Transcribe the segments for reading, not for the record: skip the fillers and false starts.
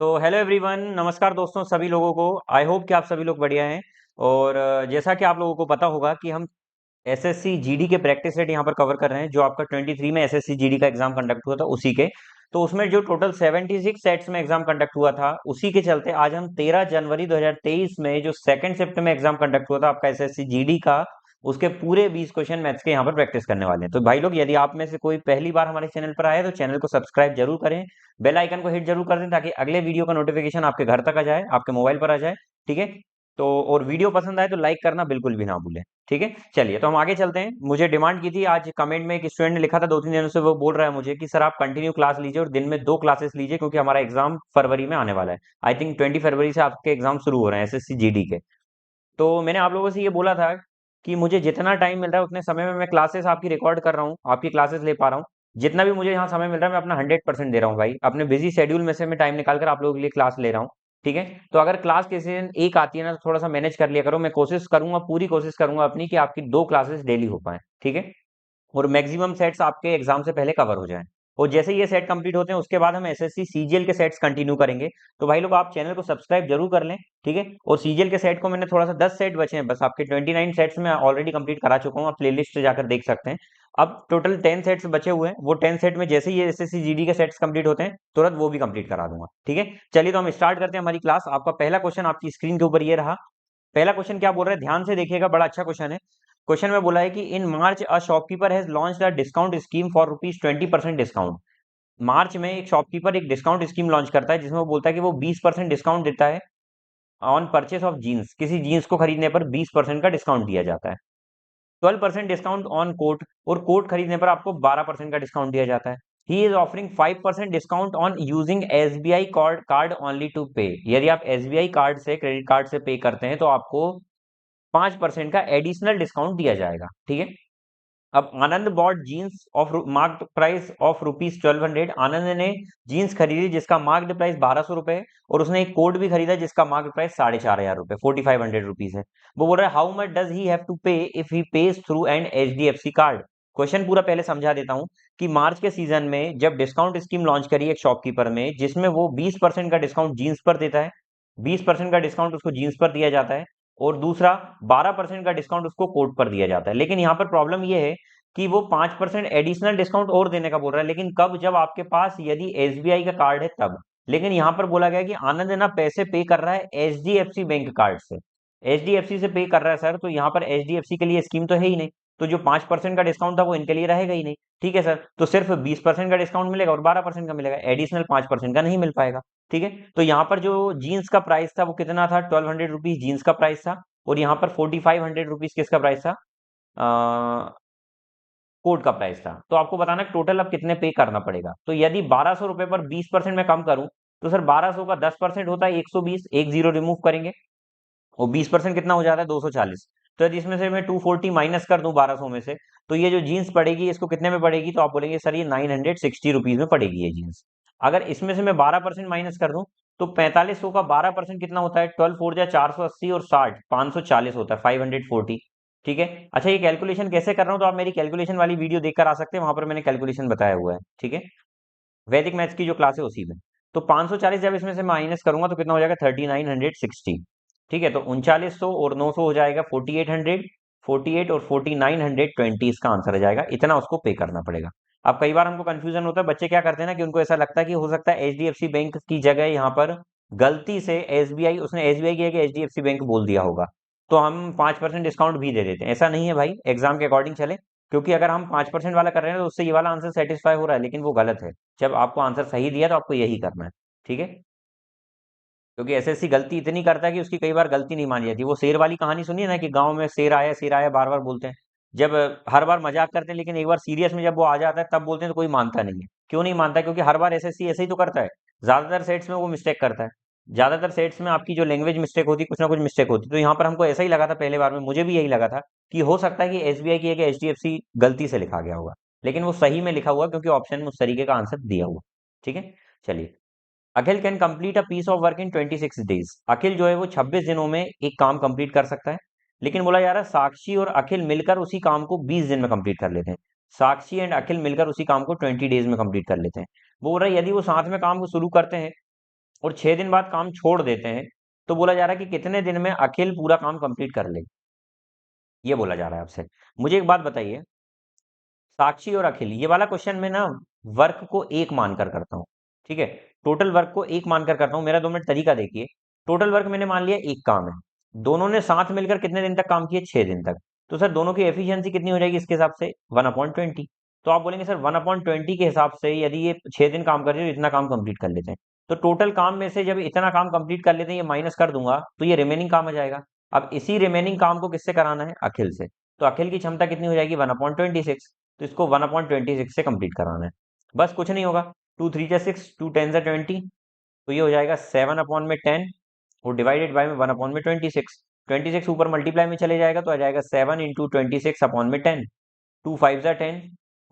तो hello everyone, नमस्कार दोस्तों सभी लोगों को। आई होप कि आप सभी लोग बढ़िया हैं। और जैसा कि आप लोगों को पता होगा कि हम एसएससी जीडी के प्रैक्टिस सेट यहाँ पर कवर कर रहे हैं, जो आपका 23 में एसएससी जीडी का एग्जाम कंडक्ट हुआ था उसी के। तो उसमें जो टोटल 76 सेट्स में एग्जाम कंडक्ट हुआ था, उसी के चलते आज हम 13 जनवरी 2023 में जो सेकंड शिफ्ट में एग्जाम कंडक्ट हुआ था आपका एसएससी जीडी का, उसके पूरे 20 क्वेश्चन मैथ्स के यहाँ पर प्रैक्टिस करने वाले हैं। तो भाई लोग, यदि आप में से कोई पहली बार हमारे चैनल पर आए तो चैनल को सब्सक्राइब जरूर करें, बेल आइकन को हिट जरूर कर दें ताकि अगले वीडियो का नोटिफिकेशन आपके घर तक आ जाए, आपके मोबाइल पर आ जाए। ठीक है। तो और वीडियो पसंद आए तो लाइक करना बिल्कुल भी ना भूलें। ठीक है, चलिए तो हम आगे चलते हैं। मुझे डिमांड की थी आज कमेंट में, एक स्टूडेंट ने लिखा था 2-3 दिनों से, वो बोल रहा है मुझे कि सर आप कंटिन्यू क्लास लीजिए और दिन में 2 क्लासेस लीजिए, क्योंकि हमारा एग्जाम फरवरी में आने वाला है। आई थिंक 20 फरवरी से आपके एग्जाम शुरू हो रहे हैं एसएससी जीडी के। तो मैंने आप लोगों से ये बोला था कि मुझे जितना टाइम मिल रहा है उतने समय में मैं क्लासेस आपकी रिकॉर्ड कर रहा हूँ, आपकी क्लासेस ले पा रहा हूँ। जितना भी मुझे यहाँ समय मिल रहा है मैं अपना 100% दे रहा हूँ भाई। अपने बिजी शेड्यूल में से मैं टाइम निकाल कर आप लोगों के लिए क्लास ले रहा हूँ। ठीक है। तो अगर क्लास किसी दिन एक आती है ना, तो थोड़ा सा मैनेज कर लिया करो। मैं कोशिश करूंगा, पूरी कोशिश करूंगा अपनी, कि आपकी 2 क्लासेस डेली हो पाए। ठीक है। और मैक्सिमम सेट्स आपके एग्जाम से पहले कवर हो जाएं। और जैसे ही ये सेट कंप्लीट होते हैं उसके बाद हम एसएससी सीजीएल के सेट्स कंटिन्यू करेंगे। तो भाई लोग, आप चैनल को सब्सक्राइब जरूर कर लें। ठीक है। और सीजीएल के सेट को मैंने थोड़ा सा 10 सेट बचे हैं बस, आपके 29 सेट्स में ऑलरेडी कंप्लीट करा चुका हूँ, आप प्लेलिस्ट जाकर देख सकते हैं। अब टोटल 10 सेट्स बचे हुए हैं। वो 10 सेट में जैसे ही एसएससी जीडी के सेट्स कंप्लीट होते हैं तुरंत वो भी कंप्लीट करा दूंगा। ठीक है। चलिए तो हम स्टार्ट करते हैं हमारी क्लास। आपका पहला क्वेश्चन आपकी स्क्रीन के ऊपर ये रहा। पहला क्वेश्चन क्या बोल रहा है, ध्यान से देखिएगा, बड़ा अच्छा क्वेश्चन है। क्वेश्चन में बोला है कि in March a shopkeeper has launched a discount scheme for ₹20% discount. March में एक शॉपकीपर एक डिस्काउंट स्कीम लॉन्च करता है, जिसमें वो बोलता है कि वो 20% डिस्काउंट देता है ऑन परचेस ऑफ जीन्स। किसी जीन्स को खरीदने पर 20% का डिस्काउंट दिया जाता है। 12% डिस्काउंट ऑन कोट, और कोट खरीदने पर आपको 12% का डिस्काउंट दिया जाता है। He is offering 5% discount on using SBI card only to pay. यदि आप एसबीआई कार्ड से, क्रेडिट कार्ड से पे करते हैं तो आपको 5% का एडिशनल डिस्काउंट दिया जाएगा। ठीक है। अब Anand bought jeans of marked price of ₹1200। Anand ने जीन्स खरीदी जिसका मार्क्ड प्राइस ₹1200, और उसने एक कोट भी खरीदा जिसका मार्क्ड प्राइस ₹4500, ₹4500 है। वो बोल रहा है how much does he have to pay if he pays through an HDFC card. Question पूरा पहले समझा देता हूं कि मार्च के सीजन में जब डिस्काउंट स्कीम लॉन्च करी एक शॉपकीपर में, जिसमें वो 20% का डिस्काउंट जीन्स पर देता है, 20% का डिस्काउंट उसको जीन्स पर दिया जाता है, और दूसरा 12% का डिस्काउंट उसको कोट पर दिया जाता है। लेकिन यहाँ पर प्रॉब्लम यह है कि वो 5% एडिशनल डिस्काउंट और देने का बोल रहा है, लेकिन कब, जब आपके पास यदि एसबीआई का कार्ड है तब। लेकिन यहाँ पर बोला गया कि आनंद ना पैसे पे कर रहा है एचडीएफसी बैंक कार्ड से, एचडीएफसी से पे कर रहा है सर, तो यहाँ पर एचडीएफसी के लिए स्कीम तो है ही नहीं। तो जो 5% का डिस्काउंट था वो इनके लिए रहेगा ही नहीं। ठीक है सर, तो सिर्फ 20% का डिस्काउंट मिलेगा और 12% का मिलेगा, एडिशनल 5% का नहीं मिल पाएगा। ठीक है। तो यहाँ पर जो जीन्स का प्राइस था वो कितना था, ₹1200 जीन्स का प्राइस था, और यहाँ पर ₹4500 किसका प्राइस था, कोड का प्राइस था। तो आपको बताना है टोटल अब कितने पे करना पड़ेगा। तो यदि ₹1200 पर 20% में कम करूं, तो सर 1200 का 10% होता है 120, एक जीरो रिमूव करेंगे, और 20% कितना हो जाता है 240। तो यदि इसमें से मैं 240 माइनस कर दूं 1200 में से, तो ये जो जीन्स पड़ेगी इसको कितने में पड़ेगी, तो आप बोलेंगे सर ये ₹960 में पड़ेगी ये जीन्स। अगर इसमें से मैं 12% माइनस कर दूं, तो 4500 का 12% कितना होता है, 12 4 जा 480, और 60 540 होता है, 540। ठीक है। अच्छा, ये कैलकुलेशन कैसे कर रहा हूँ, तो आप मेरी कैलकुलेशन वाली वीडियो देखकर आ सकते हैं, वहां पर मैंने कैलकुलेशन बताया हुआ है। ठीक है। वैदिक मैथ्स की जो क्लास है उसी में। तो 540 जब इसमें से माइनस करूंगा तो कितना हो जाएगा, 3960। ठीक है। तो 3900 और 900 हो जाएगा 4800, 48 और 4920 इसका आंसर आ जाएगा। इतना उसको पे करना पड़ेगा। अब कई बार हमको कंफ्यूजन होता है, बच्चे क्या करते हैं ना, कि उनको ऐसा लगता है कि हो सकता है एचडीएफसी बैंक की जगह यहाँ पर गलती से एसबीआई, उसने एसबीआई की जगह एचडीएफसी बैंक बोल दिया होगा, तो हम 5% डिस्काउंट भी दे देते हैं। ऐसा नहीं है भाई, एग्जाम के अकॉर्डिंग चले। क्योंकि अगर हम 5% वाला कर रहे हैं तो उससे ये वाला आंसर सेटिस्फाई हो रहा है, लेकिन वो गलत है। जब आपको आंसर सही दिया तो आपको यही करना है। ठीक है। क्योंकि एसएससी गलती इतनी करता है कि उसकी कई बार गलती नहीं मानी जाती। वो शेर वाली कहानी सुनिए ना, कि गांव में शेर आया बार बार बोलते हैं। जब हर बार मजाक करते हैं, लेकिन एक बार सीरियस में जब वो आ जाता है तब बोलते हैं तो कोई मानता नहीं है। क्यों नहीं मानता, क्योंकि हर बार एसएससी ऐसे ही तो करता है। ज्यादातर सेट्स में वो मिस्टेक करता है। ज्यादातर सेट्स में आपकी जो लैंग्वेज मिस्टेक होती है, कुछ ना कुछ मिस्टेक होती है। तो यहाँ पर हमको ऐसा ही लगा था पहले बार में, मुझे भी यही लगा था कि हो सकता है कि एसबीआई की जगह एचडीएफसी गलती से लिखा गया होगा। लेकिन वो सही में लिखा हुआ, क्योंकि ऑप्शन में उस तरीके का आंसर दिया हुआ। ठीक है। चलिए, Akhil can complete a piece of work in 26 days. Akhil जो है वो 26 दिनों में एक काम कंप्लीट कर सकता है। लेकिन बोला जा रहा है साक्षी और अखिल मिलकर उसी काम को 20 दिन में कंप्लीट कर लेते हैं। साक्षी एंड अखिल मिलकर उसी काम को 20 डेज में कंप्लीट कर लेते हैं। वो बोल रहा है यदि वो साथ में काम को शुरू करते हैं और 6 दिन बाद काम छोड़ देते हैं, तो बोला जा रहा है कि कितने दिन में अखिल पूरा काम कंप्लीट कर ले, ये बोला जा रहा है आपसे। मुझे एक बात बताइए, साक्षी और अखिल, ये वाला क्वेश्चन में ना वर्क को एक मानकर करता हूँ, ठीक है, टोटल वर्क को एक मानकर करता हूँ। मेरा 2 मिनट तरीका देखिए। टोटल वर्क मैंने मान लिया एक काम है, दोनों ने साथ मिलकर कितने दिन तक काम किए, 6 दिन तक। तो सर दोनों की एफिशिएंसी कितनी हो जाएगी इसके हिसाब से, 1/20। तो आप बोलेंगे सर 1/20 के हिसाब से यदि ये 6 दिन काम कर रहे हो, इतना काम कंप्लीट कर लेते हैं। तो टोटल काम में से जब इतना काम कंप्लीट कर लेते हैं, ये माइनस कर दूंगा तो ये रिमेनिंग काम आ जाएगा। अब इसी रिमेनिंग काम को किससे कराना है, अखिल से। तो अखिल की क्षमता कितनी हो जाएगी, 1/26। तो इसको 1/26 से कंप्लीट कराना है, बस कुछ नहीं होगा। 2 3 6, 2 10 20, तो ये हो जाएगा 7/10, और डिवाइडेड बाय में 1/26। 26 ऊपर मल्टीप्लाई में चले जाएगा तो आ जाएगा 7 × 26/10। 2 5 × 10,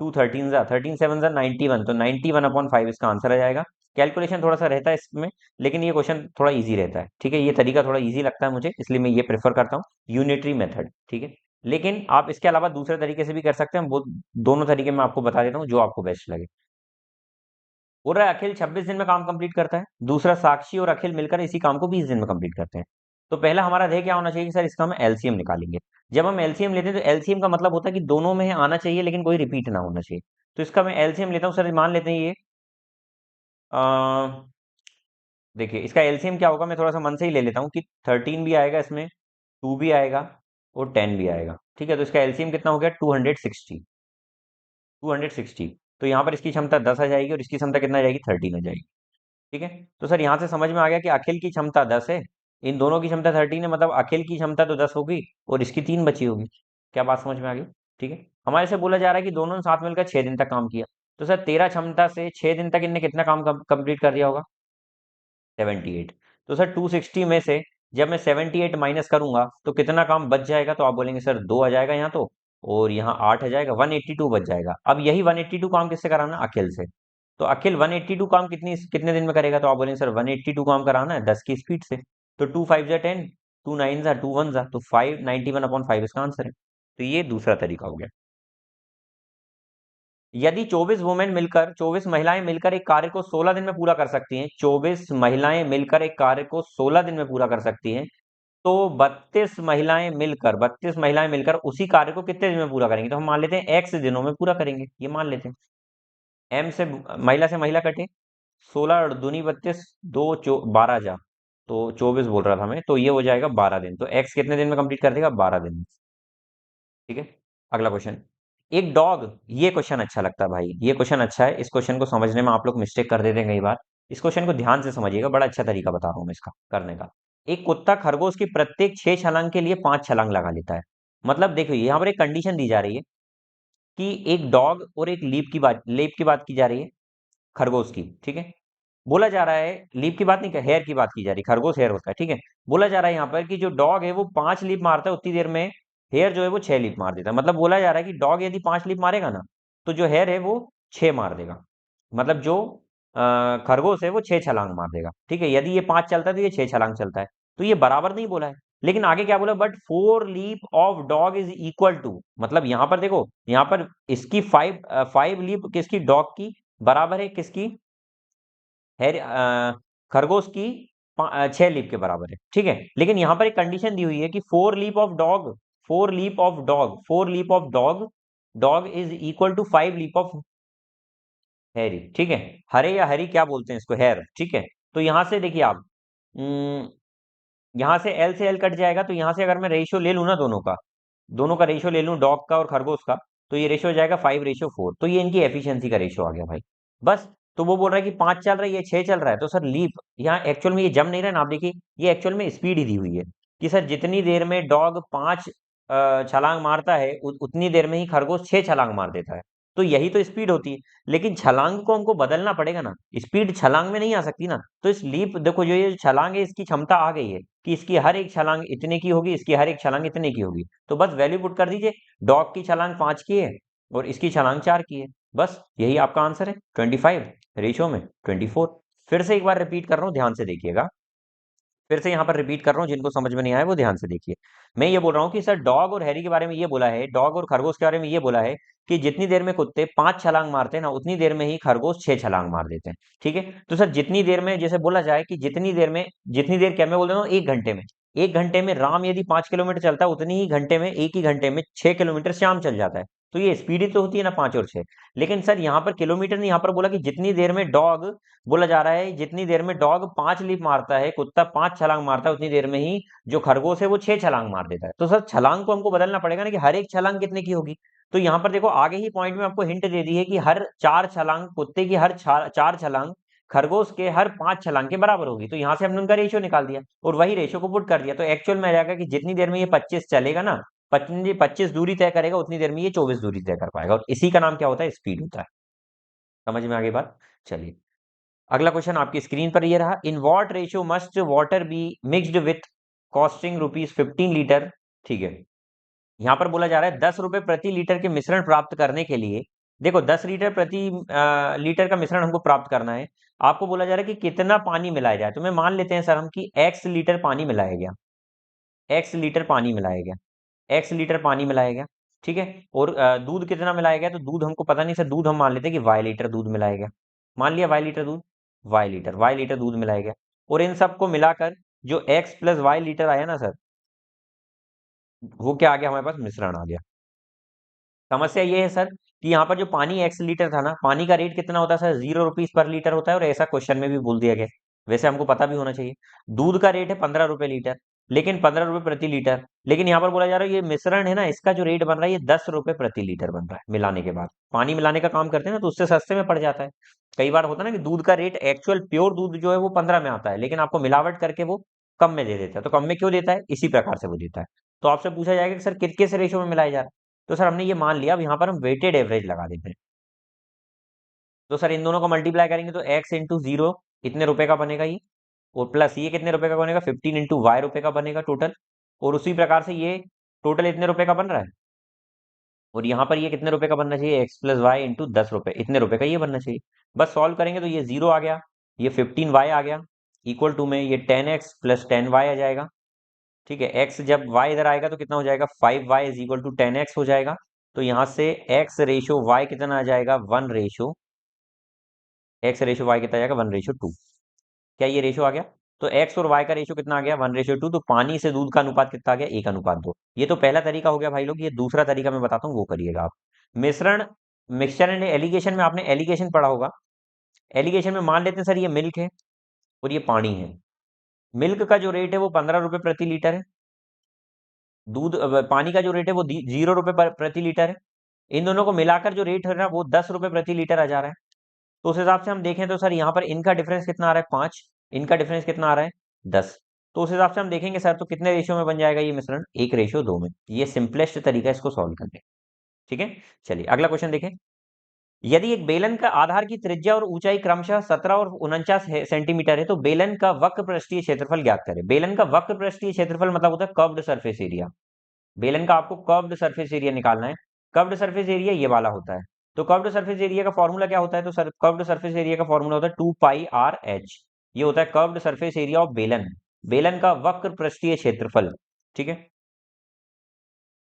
2 13 13 7 91, तो 91/5 इसका आंसर आ जाएगा। कैलकुलेशन थोड़ा सा रहता है इसमें, लेकिन ये क्वेश्चन थोड़ा इजी रहता है, ठीक है, ये तरीका थोड़ा इजी लगता है मुझे, इसलिए मैं ये प्रेफर करता हूँ, यूनिटरी मेथड, ठीक है। लेकिन आप इसके अलावा दूसरे तरीके से भी कर सकते हैं, वो दोनों तरीके मैं आपको बता देता हूँ जो आपको बेस्ट लगे। बोल रहा है अखिल 26 दिन में काम कंप्लीट करता है, दूसरा साक्षी और अखिल मिलकर इसी काम को 20 दिन में कंप्लीट करते हैं। तो पहला हमारा ध्येय क्या होना चाहिए कि सर इसका हम एलसीएम निकालेंगे। जब हम एलसीएम लेते हैं तो एलसीएम का मतलब होता है कि दोनों में आना चाहिए लेकिन कोई रिपीट ना होना चाहिए। तो इसका मैं एलसीएम लेता हूँ सर, मान लेते हैं ये अ, देखिए इसका एलसीएम क्या होगा, मैं थोड़ा सा मन से ही ले लेता हूँ कि 13 भी आएगा इसमें, 2 भी आएगा और 10 भी आएगा, ठीक है। तो इसका एलसीएम कितना हो गया, 260। 260, तो यहाँ पर इसकी क्षमता 10 आ जाएगी और इसकी क्षमता कितना आ जाएगी, 13 आ जाएगी, ठीक है। तो सर यहाँ से समझ में आ गया कि अखिल की क्षमता 10 है, इन दोनों की क्षमता 13 है, मतलब अखिल की क्षमता तो 10 होगी और इसकी 3 बची होगी। क्या बात समझ में आ गई, ठीक है। हमारे से बोला जा रहा है कि दोनों ने साथ मिलकर 6 दिन तक काम किया, तो सर 13 क्षमता से 6 दिन तक इनने कितना काम कंप्लीट कर दिया होगा, 78। तो सर 260 में से जब मैं 78 माइनस करूंगा तो कितना काम बच जाएगा, तो आप बोलेंगे सर 2 आ जाएगा यहाँ तो, और यहाँ 8 आ जाएगा, 182 बच जाएगा। अब यही 182 काम किससे कराना, अखिल से। तो अखिल 182 काम कितने दिन में करेगा, तो आप बोलेंगे सर 182 काम कराना है 10 की स्पीड से। तो 2 5 × 10, 2 9 2 1, तो 591/5 इसका आंसर है। तो ये दूसरा तरीका हो गया। यदि 24 महिलाएं मिलकर एक कार्य को 16 दिन में पूरा कर सकती हैं, 24 महिलाएं मिलकर एक कार्य को 16 दिन में पूरा कर सकती हैं, तो 32 महिलाएं मिलकर उसी कार्य को कितने दिन में पूरा करेंगी, तो हम मान लेते हैं x दिनों में पूरा करेंगे, ये मान लेते हैं। m से महिला कटे, 16 और दूनी 32, 12 जा, तो 24 बोल रहा था मैं, तो ये हो जाएगा 12 दिन। तो x कितने दिन में कंप्लीट कर देगा, 12 दिन में, ठीक है। अगला क्वेश्चन, एक डॉग, ये क्वेश्चन अच्छा लगता है भाई, ये क्वेश्चन अच्छा है, इस क्वेश्चन को समझने में आप लोग मिस्टेक कर देते हैं कई बार। इस क्वेश्चन को ध्यान से समझिएगा, बड़ा अच्छा तरीका बता रहा हूं मैं इसका करने का। एक कुत्ता खरगोश की प्रत्येक 6 छलांग के लिए 5 छलांग लगा लेता है। मतलब देखिए यहाँ पर एक कंडीशन दी जा रही है कि एक डॉग और एक लीप की बात की जा रही है, खरगोश की, ठीक है। बोला जा रहा है, लीप की बात नहीं, हेयर की बात की जा रही है, खरगोश हेयर होता है, ठीक है। बोला जा रहा है यहाँ पर कि जो डॉग है वो 5 लीप मारता है उतनी देर में, हेयर जो है वो 6 लीप मार देता है। मतलब बोला जा रहा है कि डॉग यदि 5 लीप मारेगा ना, तो जो हेयर है वो 6 मार देगा। मतलब जो खरगोश है वो 6 छलांग मार देगा, ठीक है। यदि ये 5 चलता है तो ये 6 छलांग चलता है। तो ये बराबर नहीं बोला है, लेकिन आगे क्या बोला, but 4 leap of dog is equal to, मतलब यहाँ पर देखो, यहाँ पर इसकी 5 लीप किसकी, डॉग की बराबर है किसकी, खरगोश की 6 लीप के बराबर है, ठीक है। लेकिन यहाँ पर एक कंडीशन दी हुई है कि 4 leap of dog dog is equal to 5 leap of hare, ठीक है। हरे या हरी क्या बोलते हैं इसको, हेयर, ठीक है। तो यहाँ से देखिए आप, यहाँ से एल कट जाएगा, तो यहाँ से अगर मैं रेशियो ले लूँ ना, दोनों का रेशियो ले लूँ, डॉग का और खरगोश का, तो ये रेशियो हो जाएगा 5:4। तो ये इनकी एफिशिएंसी का रेशियो आ गया भाई, बस। तो वो बोल रहा है कि 5 चल रही है, 6 चल रहा है, तो सर लीप यहाँ एक्चुअल में ये जम नहीं रहा ना, आप देखिए ये एक्चुअल में स्पीड ही दी हुई है कि सर जितनी देर में डॉग 5 छलांग मारता है उतनी देर में ही खरगोश 6 छलांग मार देता है। तो यही तो स्पीड होती है, लेकिन छलांग को हमको बदलना पड़ेगा ना, स्पीड छलांग में नहीं आ सकती ना। तो इस लीप देखो, जो ये छलांग है इसकी क्षमता आ गई है कि इसकी हर एक छलांग इतने की होगी, इसकी हर एक छलांग इतने की होगी। तो बस वैल्यू पुट कर दीजिए, डॉग की छलांग 5 की है और इसकी छलांग 4 की है, बस यही आपका आंसर है, 25 रेशियो में 24। फिर से एक बार रिपीट कर रहा हूँ, ध्यान से देखिएगा, फिर से यहाँ पर रिपीट कर रहा हूँ, जिनको समझ में नहीं आया वो ध्यान से देखिए। मैं ये बोल रहा हूँ कि सर डॉग और हैरी के बारे में ये बोला है, डॉग और खरगोश के बारे में ये बोला है कि जितनी देर में कुत्ते 5 छलांग मारते हैं ना, उतनी देर में ही खरगोश 6 छलांग मार देते हैं। ठीक है, तो सर जितनी देर में, जैसे बोला जाए कि जितनी देर क्या मैं बोल रहा हूँ, 1 घंटे में, 1 घंटे में राम यदि 5 किलोमीटर चलता है, उतनी ही घंटे में, एक ही घंटे में 6 किलोमीटर श्याम चल जाता है। तो ये स्पीड ही तो होती है ना, 5 और 6। लेकिन सर यहाँ पर किलोमीटर नहीं, यहाँ पर बोला कि जितनी देर में डॉग, बोला जा रहा है जितनी देर में डॉग 5 लीप मारता है, कुत्ता 5 छलांग मारता है, उतनी देर में ही जो खरगोश है वो 6 छलांग मार देता है। तो सर छलांग को हमको बदलना पड़ेगा ना, कि हर एक छलांग कितने की होगी। तो यहाँ पर देखो आगे ही पॉइंट में आपको हिंट दे दी है कि हर 4 छलांग कुत्ते की, हर 4 छलांग खरगोश के हर 5 छलांग के बराबर होगी। तो यहाँ से हमने उनका रेशियो निकाल दिया और वही रेशियो को पुट कर दिया। तो एक्चुअल में आ जाएगा कि जितनी देर में ये 25 चलेगा ना, 25 दूरी तय करेगा, उतनी देर में ये 24 दूरी तय कर पाएगा। और इसी का नाम क्या होता है, स्पीड होता है। समझ में आ गई बात। चलिए अगला क्वेश्चन आपकी स्क्रीन पर ये रहा, in what ratio must water be mixed with costing ₹15 litre. ठीक है, यहाँ पर बोला जा रहा है 10 रुपए प्रति लीटर के मिश्रण प्राप्त करने के लिए, देखो 10 लीटर प्रति लीटर का मिश्रण हमको प्राप्त करना है। आपको बोला जा रहा है कि कितना पानी मिलाया जाए। तो मैं मान लेते हैं सर हम कि x लीटर पानी मिलाया गया, x लीटर पानी मिलाया गया, x लीटर पानी मिलाया गया। ठीक है, और दूध कितना मिलाया गया, तो दूध हमको पता नहीं सर, दूध हम मान लेते हैं कि y लीटर दूध मिलाया गया। मान लिया y लीटर दूध, y लीटर दूध मिलाया गया। और इन सबको मिलाकर जो x प्लस y लीटर आया ना सर, वो क्या आ गया हमारे पास, मिश्रण आ गया। समस्या ये है सर कि यहाँ पर जो पानी x लीटर था ना, पानी का रेट कितना होता है सर, ₹0 पर लीटर होता है। और ऐसा क्वेश्चन में भी बोल दिया गया, वैसे हमको पता भी होना चाहिए। दूध का रेट है ₹15 लीटर, लेकिन ₹15 प्रति लीटर। लेकिन यहाँ पर बोला जा रहा है ये मिश्रण है ना, इसका जो रेट बन रहा है ये ₹10 प्रति लीटर बन रहा है मिलाने के बाद। पानी मिलाने का काम करते हैं ना, तो उससे सस्ते में पड़ जाता है। कई बार होता है ना कि दूध का रेट एक्चुअल प्योर दूध जो है वो 15 में आता है, लेकिन आपको मिलावट करके वो कम में दे देता है। तो कम में क्यों देता है, इसी प्रकार से वो देता है। तो आपसे पूछा जाएगा कि सर किस रेशियो में मिलाया जा रहा है। तो सर हमने ये मान लिया, अब यहाँ पर हम वेटेड एवरेज लगा देते हैं। तो सर इन दोनों को मल्टीप्लाई करेंगे तो x इंटू 0 इतने रुपए का बनेगा ये, और प्लस ये कितने रुपए का बनेगा, 15 इंटू वाई रुपए का बनेगा टोटल। और उसी प्रकार से ये टोटल इतने रुपए का बन रहा है। और यहाँ पर ये कितने रुपए का बनना चाहिए, x प्लस वाई इंटू 10 रुपए, इतने रुपए का ये बनना चाहिए। बस सॉल्व करेंगे तो ये 0 आ गया, ये 15y आ गया, इक्वल टू में ये 10x प्लस 10y आ जाएगा। ठीक है, x जब y इधर आएगा तो कितना हो जाएगा, 5y is equal to 10x हो जाएगा। तो यहाँ से x रेशो y कितना आ जाएगा, 1 रेशो, x रेशो y कितना आ जाएगा, 1:2। क्या ये रेशो आ गया। तो x और y का रेशो कितना आ गया, 1:2। तो पानी से दूध का अनुपात कितना आ गया, 1:2। ये तो पहला तरीका हो गया भाई लोग। ये दूसरा तरीका मैं बताता हूँ, वो करिएगा आप। मिश्रण, मिक्सचर एंड एलिगेशन में आपने एलिगेशन पढ़ा होगा। एलिगेशन में मान लेते हैं सर ये मिल्क है और ये पानी है। मिल्क का जो रेट है वो ₹15 प्रति लीटर है। दूध पानी का जो रेट है वो ₹0 प्रति लीटर है। इन दोनों को मिलाकर जो रेट है ना, वो ₹10 प्रति लीटर आ जा रहा है। तो उस हिसाब से हम देखें तो सर यहाँ पर इनका डिफरेंस कितना आ रहा है, 5, इनका डिफरेंस कितना आ रहा है, 10। तो उस हिसाब से हम देखेंगे सर, तो कितने रेशियो में बन जाएगा ये मिश्रण, 1:2 में। ये सिंपलेस्ट तरीका है इसको सॉल्व करने। ठीक है, चलिए अगला क्वेश्चन देखें। यदि एक बेलन का आधार की त्रिज्या और ऊंचाई क्रमशः 17 और 49 सेंटीमीटर है, तो बेलन का वक्र पृष्ठीय क्षेत्रफल ज्ञात करें। बेलन का वक्र पृष्ठीय क्षेत्रफल मतलब होता है कर्व्ड सरफेस एरिया। बेलन का आपको कर्व्ड सरफेस एरिया निकालना है। कर्व्ड सरफेस एरिया ये वाला होता है। तो कर्व्ड सरफेस एरिया का फॉर्मूला क्या होता है, तो सर कर्व्ड सरफेस एरिया का फॉर्मूला होता है 2πr/h। ये होता है कर्व्ड सरफेस एरिया ऑफ बेलन, बेलन का वक्र पृष्ठीय क्षेत्रफल। ठीक है,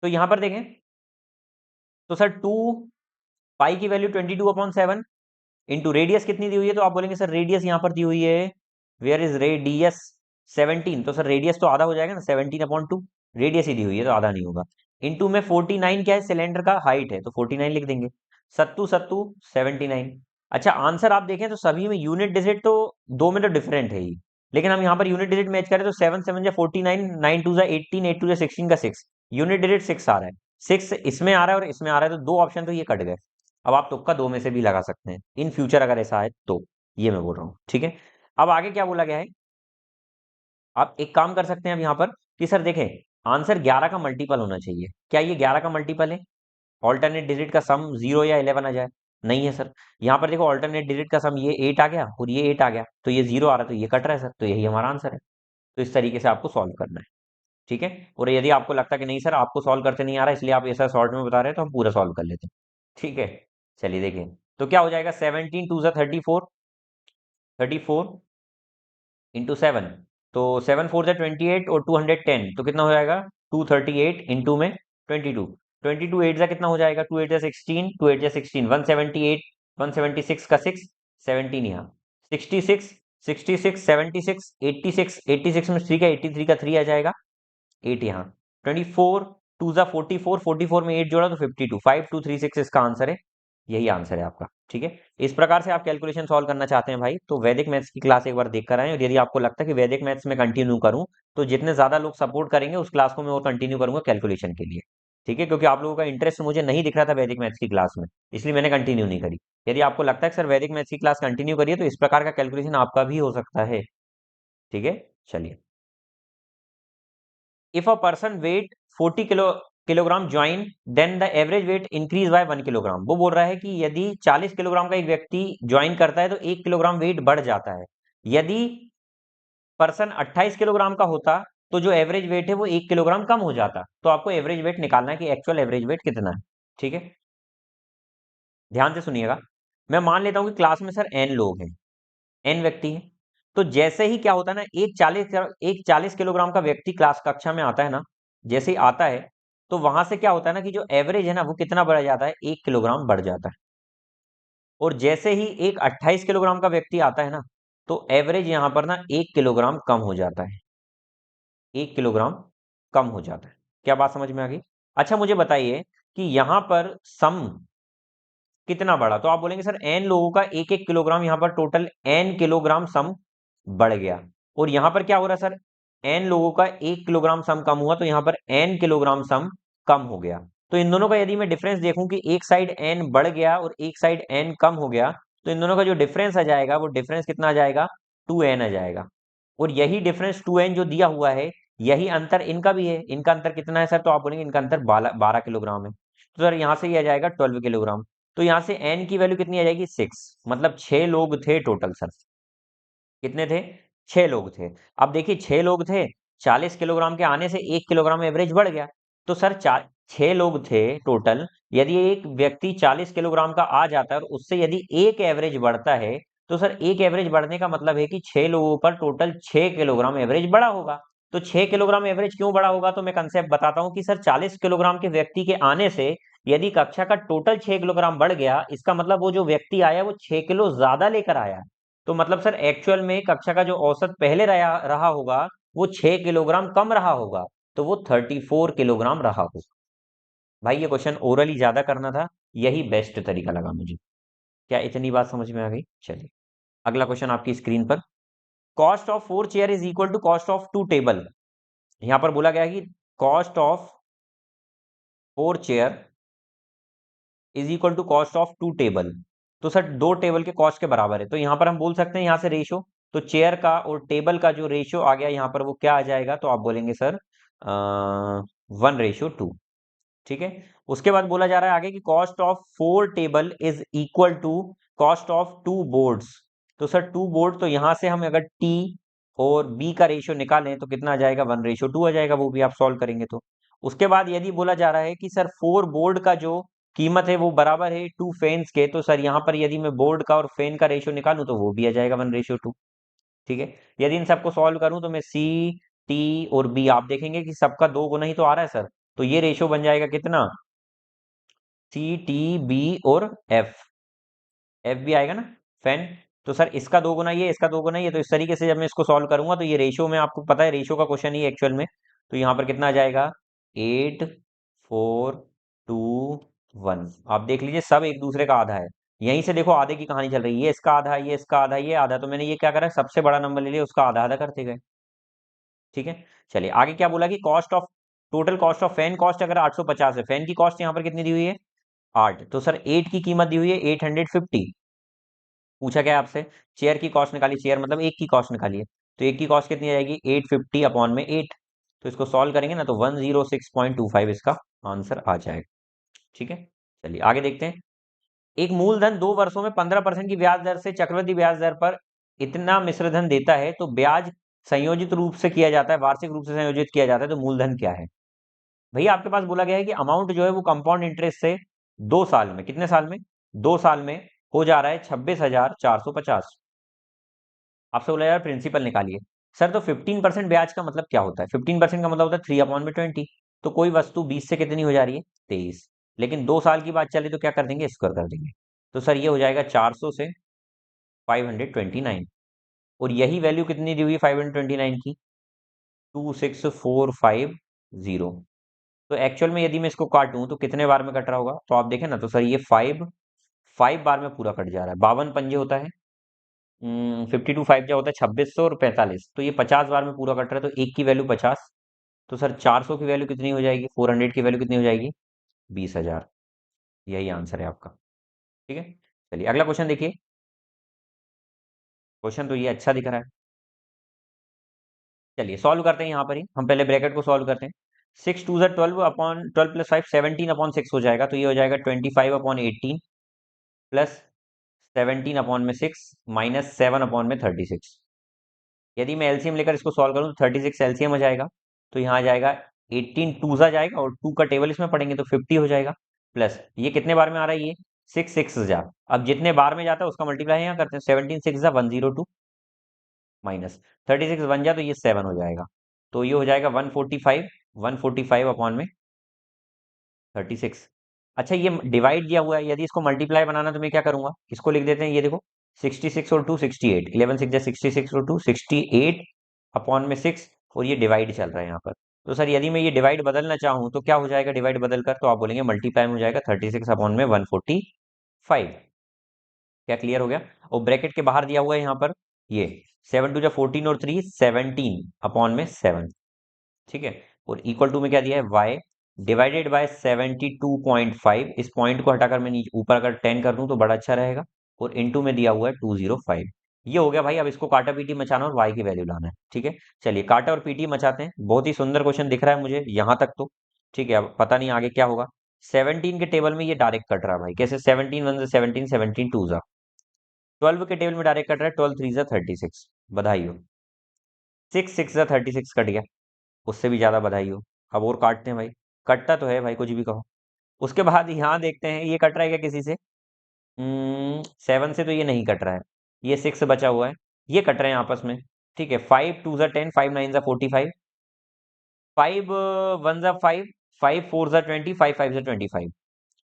तो यहां पर देखें तो सर 2 पाई की वैल्यू 22/7 इंटू रेडियस कितनी दी हुई है, तो आप बोलेंगे सर रेडियस यहाँ पर दी हुई है, वेयर इज रेडियस, 17। तो सर रेडियस तो आधा हो जाएगा ना, 17/2, रेडियस ही दी हुई है तो आधा नहीं होगा। इंटू में 49 क्या है, सिलेंडर का हाइट है, तो 49 लिख देंगे। सत्तू सत्तू 79। अच्छा आंसर आप देखें तो सभी में यूनिट डिजिट तो दो में तो डिफरेंट है ही, लेकिन हम यहाँ पर यूनिट डिजिट मैच करें तो 7 7 जा 49, 9 2 जा 18, 8 2 जा 16 का 6, यूनिट डिजिट 6 आ रहा है। 6 इसमें आ रहा है और इसमें आ रहा है, तो दो ऑप्शन तो ये कट गए। अब आप तुक्का दो में से भी लगा सकते हैं इन फ्यूचर अगर ऐसा है तो, ये मैं बोल रहा हूँ। ठीक है, अब आगे क्या बोला गया है, आप एक काम कर सकते हैं अब यहाँ पर कि सर देखें आंसर 11 का मल्टीपल होना चाहिए। क्या ये 11 का मल्टीपल है, ऑल्टरनेट डिजिट का सम 0 या 11 आ जाए, नहीं है सर। यहाँ पर देखो ऑल्टरनेट डिजिट का सम ये 8 आ गया और ये 8 आ गया, तो ये 0 आ रहा है, तो ये कट रहा है सर, तो यही हमारा आंसर है। तो इस तरीके से आपको सॉल्व करना है। ठीक है, और यदि आपको लगता है कि नहीं सर आपको सॉल्व करते नहीं आ रहा इसलिए आप ऐसा शॉर्ट में बता रहे हैं, तो हम पूरा सॉल्व कर लेते हैं। ठीक है, चलिए देखिए तो क्या हो जाएगा, 17 2 34, 34 इंटू 7, तो 7 4 जा 28 और 210, तो कितना हो जाएगा 238 इंटू में 22। 22 8 जा कितना हो जाएगा, 2 8 जा 16, 2 8 जा 16, 178, 176 का 6, 17 यहाँ, 66, 66, 76, 86, 86 में 3 का 83 का 3 आ जाएगा, 8 यहाँ, 24, 2 जा 44, 44 में 8 जोड़ा तो 52, 5236 इसका आंसर है, यही आंसर है आपका। ठीक है, इस प्रकार से आप कैलकुलेशन सॉल्व करना चाहते हैं भाई, तो वैदिक मैथ्स की क्लास एक बार देख कर आए, और यदि आपको लगता है कि वैदिक मैथ्स में कंटिन्यू करूं, तो जितने ज्यादा लोग सपोर्ट करेंगे उस क्लास को मैं और कंटिन्यू करूंगा कैलकुलेशन के लिए। ठीक है, क्योंकि आप लोगों का इंटरेस्ट मुझे नहीं दिख रहा था वैदिक मैथ्स की क्लास में, इसलिए मैंने कंटिन्यू नहीं करी। यदि आपको लगता है कि सर वैदिक मैथ्स की क्लास कंटिन्यू करिए, तो इस प्रकार का कैलकुलेशन आपका भी हो सकता है। ठीक है, चलिए। If a person weight 40 kilogram join, then the average weight increase by 1 kilogram. वो बोल रहा है कि यदि 40 किलोग्राम का एक व्यक्ति ज्वाइन करता है तो 1 किलोग्राम वेट बढ़ जाता है। यदि पर्सन 28 किलोग्राम का होता तो जो एवरेज वेट है वो 1 किलोग्राम कम हो जाता। तो आपको एवरेज वेट निकालना है कि एक्चुअल एवरेज वेट कितना है। ठीक है, ध्यान से सुनिएगा। मैं मान लेता हूं कि क्लास में सर एन लोग हैं, एन व्यक्ति हैं। तो जैसे ही क्या होता है ना, एक 40 किलोग्राम का व्यक्ति क्लास कक्षा में आता है ना, जैसे ही आता है तो वहां से क्या होता है ना कि जो एवरेज है ना वो कितना बढ़ जाता है, 1 किलोग्राम बढ़ जाता है। और जैसे ही एक 28 किलोग्राम का व्यक्ति आता है ना, तो एवरेज यहां पर ना 1 किलोग्राम कम हो जाता है, 1 किलोग्राम कम हो जाता है। क्या बात समझ में आ गई? अच्छा मुझे बताइए कि यहां पर सम कितना बढ़ा, तो आप बोलेंगे सर एन लोगों का 1 1 किलोग्राम, यहां पर टोटल एन किलोग्राम सम बढ़ गया। और यहां पर क्या हो रहा है सर, एन लोगों का 1 किलोग्राम सम कम हुआ, तो यहां पर एन किलोग्राम सम कम हो गया। तो इन दोनों का यदि मैं डिफरेंस देखूं कि एक साइड एन बढ़ गया और एक साइड एन कम हो गया, तो इन दोनों का जो डिफरेंस आ जाएगा वो डिफरेंस कितना आ जाएगा, 2n आ जाएगा। और यही डिफरेंस 2n जो दिया हुआ है, यही अंतर इनका भी है। इनका अंतर कितना है सर, तो आप बोलेंगे इनका अंतर 12 किलोग्राम है। तो सर यहाँ से ये आ जाएगा 12 किलोग्राम। तो यहाँ से n की वैल्यू कितनी आ जाएगी, 6। मतलब 6 लोग थे टोटल सर। कितने थे, 6 लोग थे। अब देखिए 6 लोग थे, 40 किलोग्राम के आने से 1 किलोग्राम एवरेज बढ़ गया। तो सर 6 लोग थे टोटल, यदि एक व्यक्ति 40 किलोग्राम का आ जाता है और उससे यदि एक एवरेज बढ़ता है, तो सर एक एवरेज बढ़ने का मतलब है कि 6 लोगों पर टोटल 6 किलोग्राम एवरेज बढ़ा होगा। तो 6 किलोग्राम एवरेज क्यों बढ़ा होगा, तो मैं कंसेप्ट बताता हूं कि सर 40 किलोग्राम के व्यक्ति के आने से यदि कक्षा का टोटल 6 किलोग्राम बढ़ गया, इसका मतलब वो जो व्यक्ति आया वो 6 किलो ज्यादा लेकर आया। तो मतलब सर एक्चुअल में कक्षा का जो औसत पहले रहा रहा होगा वो 6 किलोग्राम कम रहा होगा, तो वो 34 किलोग्राम रहा होगा। भाई ये क्वेश्चन ओरली ज्यादा करना था, यही बेस्ट तरीका लगा मुझे। क्या इतनी बात समझ में आ गई? चलिए अगला क्वेश्चन आपकी स्क्रीन पर। Cost of 4 chair is equal to cost of 2 table. यहां पर बोला गया है कि cost of 4 chair is equal to cost of 2 table. तो सर 2 टेबल के कॉस्ट के बराबर है, तो यहां पर हम बोल सकते हैं यहां से रेशो। तो चेयर का और टेबल का जो रेशियो आ गया यहां पर वो क्या आ जाएगा, तो आप बोलेंगे सर 1:2। ठीक है, उसके बाद बोला जा रहा है आगे कि cost of 4 table is equal to cost of 2 boards. तो सर 2 बोर्ड, तो यहां से हम अगर टी और बी का रेशियो निकालें तो कितना आ जाएगा, 1:2 आ जाएगा। वो भी आप सॉल्व करेंगे तो उसके बाद यदि बोला जा रहा है कि सर 4 बोर्ड का जो कीमत है वो बराबर है 2 फैंस के, तो सर यहाँ पर यदि मैं बोर्ड का और फैन का रेशियो निकालूं तो वो भी आ जाएगा 1:2। ठीक है, यदि इन सबको सॉल्व करूं तो मैं सी, टी और बी, आप देखेंगे कि सबका 2 गुना ही तो आ रहा है सर। तो ये रेशियो बन जाएगा कितना, सी, टी, बी और एफ। एफ भी आएगा ना, फैन। तो सर इसका 2 गुना ये, इसका 2 गुना ये, तो इस तरीके से जब मैं इसको सॉल्व करूंगा तो ये रेशियो में, आपको पता है रेशियो का क्वेश्चन ही एक्चुअल में, तो यहाँ पर कितना आ जाएगा, 8, 4, 2, 1। आप देख लीजिए सब एक दूसरे का आधा है। यहीं से देखो आधे की कहानी चल रही है, ये इसका आधा, ये इसका आधा, ये आधा। तो मैंने ये क्या करा, सबसे बड़ा नंबर ले लिया, उसका आधा आधा करते गए। ठीक है, चलिए आगे क्या बोला कि cost of, total cost of fan cost अगर 850 है, फैन की कॉस्ट यहाँ पर कितनी दी हुई है, 8। तो सर 8 की कीमत दी हुई है 850। पूछा क्या है आपसे, चेयर की कॉस्ट निकाली, चेयर मतलब एक की कॉस्ट निकाली है। तो एक की कॉस्ट कितनी आ जाएगी, 850 अपॉन में 8। तो इसको सॉल्व करेंगे ना तो 106.25 इसका आंसर आ जाएगा। ठीक है, चलिए आगे देखते हैं। एक मूलधन 2 वर्षों में 15% की ब्याज दर से चक्रवृद्धि ब्याज दर पर इतना मिश्र धन देता है, तो ब्याज संयोजित रूप से किया जाता है, वार्षिक रूप से संयोजित किया जाता है, तो मूलधन क्या है। भैया आपके पास बोला गया है कि अमाउंट जो है वो कंपाउंड इंटरेस्ट से 2 साल में, कितने साल में, 2 साल में हो जा रहा है 26,450। आपसे बोला यार प्रिंसिपल निकालिए। सर तो 15% ब्याज का मतलब क्या होता है, 15% का मतलब होता है 3/20। तो कोई वस्तु 20 से कितनी हो जा रही है, 23। लेकिन 2 साल की बात चले तो क्या कर देंगे, स्क्वायर कर देंगे। तो सर ये हो जाएगा 400 से 529। और यही वैल्यू कितनी दी हुई है 529 की, 26450। तो एक्चुअल में यदि मैं इसको काटूं तो कितने बार में कट रहा होगा, तो आप देखें ना, तो सर ये 5 बार में पूरा कट जा रहा है। 52 पंजे होता है, 52 5 जा होता है 2600 और 45, तो ये 50 बार में पूरा कट रहा है, तो एक की वैल्यू 50। तो सर 400 की वैल्यू कितनी हो जाएगी, 400 की वैल्यू कितनी हो जाएगी, 20,000। यही आंसर है आपका। ठीक है, चलिए अगला क्वेश्चन देखिए। क्वेश्चन तो ये अच्छा दिख रहा है। चलिए सॉल्व करते हैं, यहाँ पर ही हम पहले ब्रैकेट को सॉल्व करते हैं। 6 2 12 अपॉन 12 प्लस 5 17/6 हो जाएगा, तो ये हो जाएगा 25/18 प्लस 17/6 माइनस 7/36। यदि मैं एलसीएम लेकर इसको सॉल्व करूँ तो 36 एलसीएम हो जाएगा, तो यहाँ आ जाएगा 18 टू जाएगा और 2 का टेबल इसमें पढ़ेंगे तो 50 हो जाएगा। प्लस ये कितने बार में आ रहा है, ये 6 जा, अब जितने बार में जाता है उसका मल्टीप्लाई यहाँ करते हैं, 17 6 जा 102 माइनस 36 बन जा तो ये 7 हो जाएगा, तो ये हो जाएगा 145, 145 अपॉन में 36। अच्छा ये डिवाइड दिया हुआ है, यदि इसको मल्टीप्लाई बनाना तो मैं क्या करूंगा, इसको लिख देते हैं, ये देखो 66 और 2 68, 11 6 जा 66 और 2 68 अपॉन में 6, और ये डिवाइड चल रहा है यहाँ पर। तो सर यदि मैं ये डिवाइड बदलना चाहूँ तो क्या हो जाएगा डिवाइड बदल कर, तो आप बोलेंगे मल्टीप्लाई में हो जाएगा 36 अपॉन में 145। क्या क्लियर हो गया। और ब्रैकेट के बाहर दिया हुआ है यहाँ पर ये 7 2 जा 14 और 3 17 अपॉन में 7। ठीक है, और इक्वल टू में क्या दिया है, y डिवाइडेड बाय 72.5। इस पॉइंट को हटाकर मैं नीचे ऊपर अगर 10 कर दूं तो बड़ा अच्छा रहेगा, और इनटू में दिया हुआ है 205। ये हो गया भाई, अब इसको काटा पीटी मचाना और y की वैल्यू लाना है। ठीक है, चलिए काटा और पीटी मचाते हैं। बहुत ही सुंदर क्वेश्चन दिख रहा है मुझे यहाँ तक तो। ठीक है, अब पता नहीं आगे क्या होगा। 17 के टेबल में ये डायरेक्ट कट रहा है भाई, कैसे, 17 1 17 17 2 जा। 12 के टेबल में डायरेक्ट कट रहा है, 12 3 जा 36, बधाई हो। 6 6 जा 36 कट गया, उससे भी ज्यादा बधाई हो। अब और काटते हैं भाई, कटता तो है भाई, कुछ भी कहो। उसके बाद यहाँ देखते हैं ये कट रहा है क्या किसी से, 7 से तो ये नहीं कट रहा है, ये 6 बचा हुआ है, ये कट रहे हैं आपस में। ठीक है, 5 2 जा 10, 5 9 जा 45, 5 1 जा 5, 5 4 जा 20, 5 5 जा 25।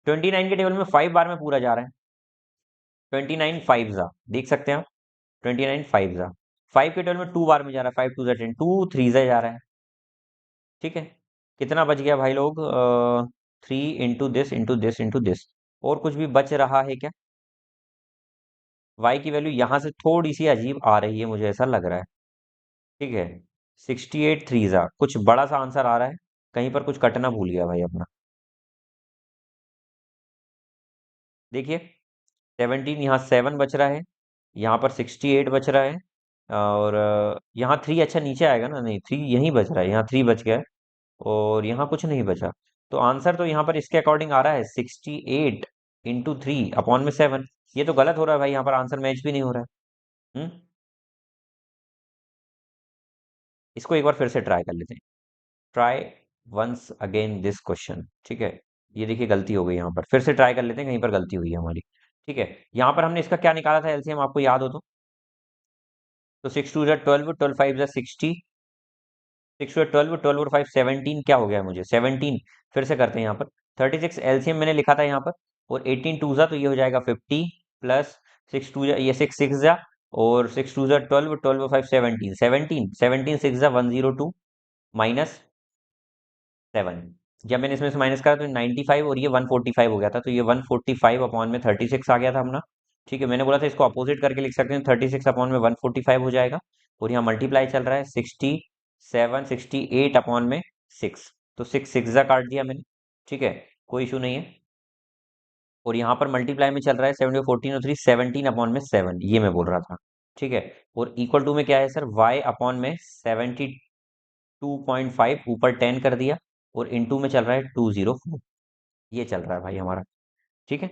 29 के टेबल में 5 बार में पूरा जा रहा है, 29 5 जा, देख सकते हैं आप, 29 5 जा। 5 के टेबल में 2 बार में जा रहा है, 5 2 जा 10, 2 3 जा जा रहा है। ठीक है, कितना बच गया भाई लोग, 3 into this into this into this, और कुछ भी बच रहा है क्या। y की वैल्यू यहाँ से थोड़ी सी अजीब आ रही है, मुझे ऐसा लग रहा है। ठीक है, 68 3 जा, कुछ बड़ा सा आंसर आ रहा है, कहीं पर कुछ कटना भूल गया भाई अपना। देखिए 17, यहाँ 7 बच रहा है, यहाँ पर 68 बच रहा है, और यहाँ 3 अच्छा नीचे आएगा ना, नहीं 3 यहीं बच रहा है, यहाँ 3 बच गया है, और यहाँ कुछ नहीं बचा। तो आंसर तो यहाँ पर इसके अकॉर्डिंग आ रहा है 68 इंटू 3 अपॉन में 7। ये तो गलत हो रहा है भाई, यहाँ पर आंसर मैच भी नहीं हो रहा है। इसको एक बार फिर से ट्राई कर लेते हैं, try once again this question. ठीक है, ये देखिए गलती हो गई, यहाँ पर फिर से ट्राई कर लेते हैं, कहीं पर गलती हुई है हमारी। ठीक है, यहाँ पर हमने इसका क्या निकाला था एलसीएम, आपको याद हो तो 6 2 जा 12, 12 5 जा 60, 6 2 12, 12 और 5 17, क्या हो गया मुझे 17। फिर से करते हैं यहाँ पर, 36 एलसीएम मैंने लिखा था यहाँ पर, और 18 2 जा तो ये हो जाएगा 50, प्लस 6 2 जा, ये 6 6 जा, और 6 2 जा 12, 12 और 5 17, 17 17 6 जा 102 माइनस 7। जब मैंने इसमें से माइनस करा तो 95 और ये 145 हो गया था, तो ये 145 अपॉन में 36 आ गया था अपना। ठीक है, मैंने बोला था इसको अपोजिट करके लिख सकते हैं, 36 अपॉन में 145 हो जाएगा, और यहाँ मल्टीप्लाई चल रहा है 68 अपॉन में 6, तो 6 6 जा काट दिया मैंने। ठीक है, कोई इशू नहीं है। और यहाँ पर मल्टीप्लाई में चल रहा है 7 14 और 3 17 अपॉन में 7, ये मैं बोल रहा था। ठीक है, और इक्वल टू में क्या है सर, y अपॉन में 72.5, ऊपर 10 कर दिया, और इनटू में चल रहा है 204, ये चल रहा है भाई हमारा। ठीक है,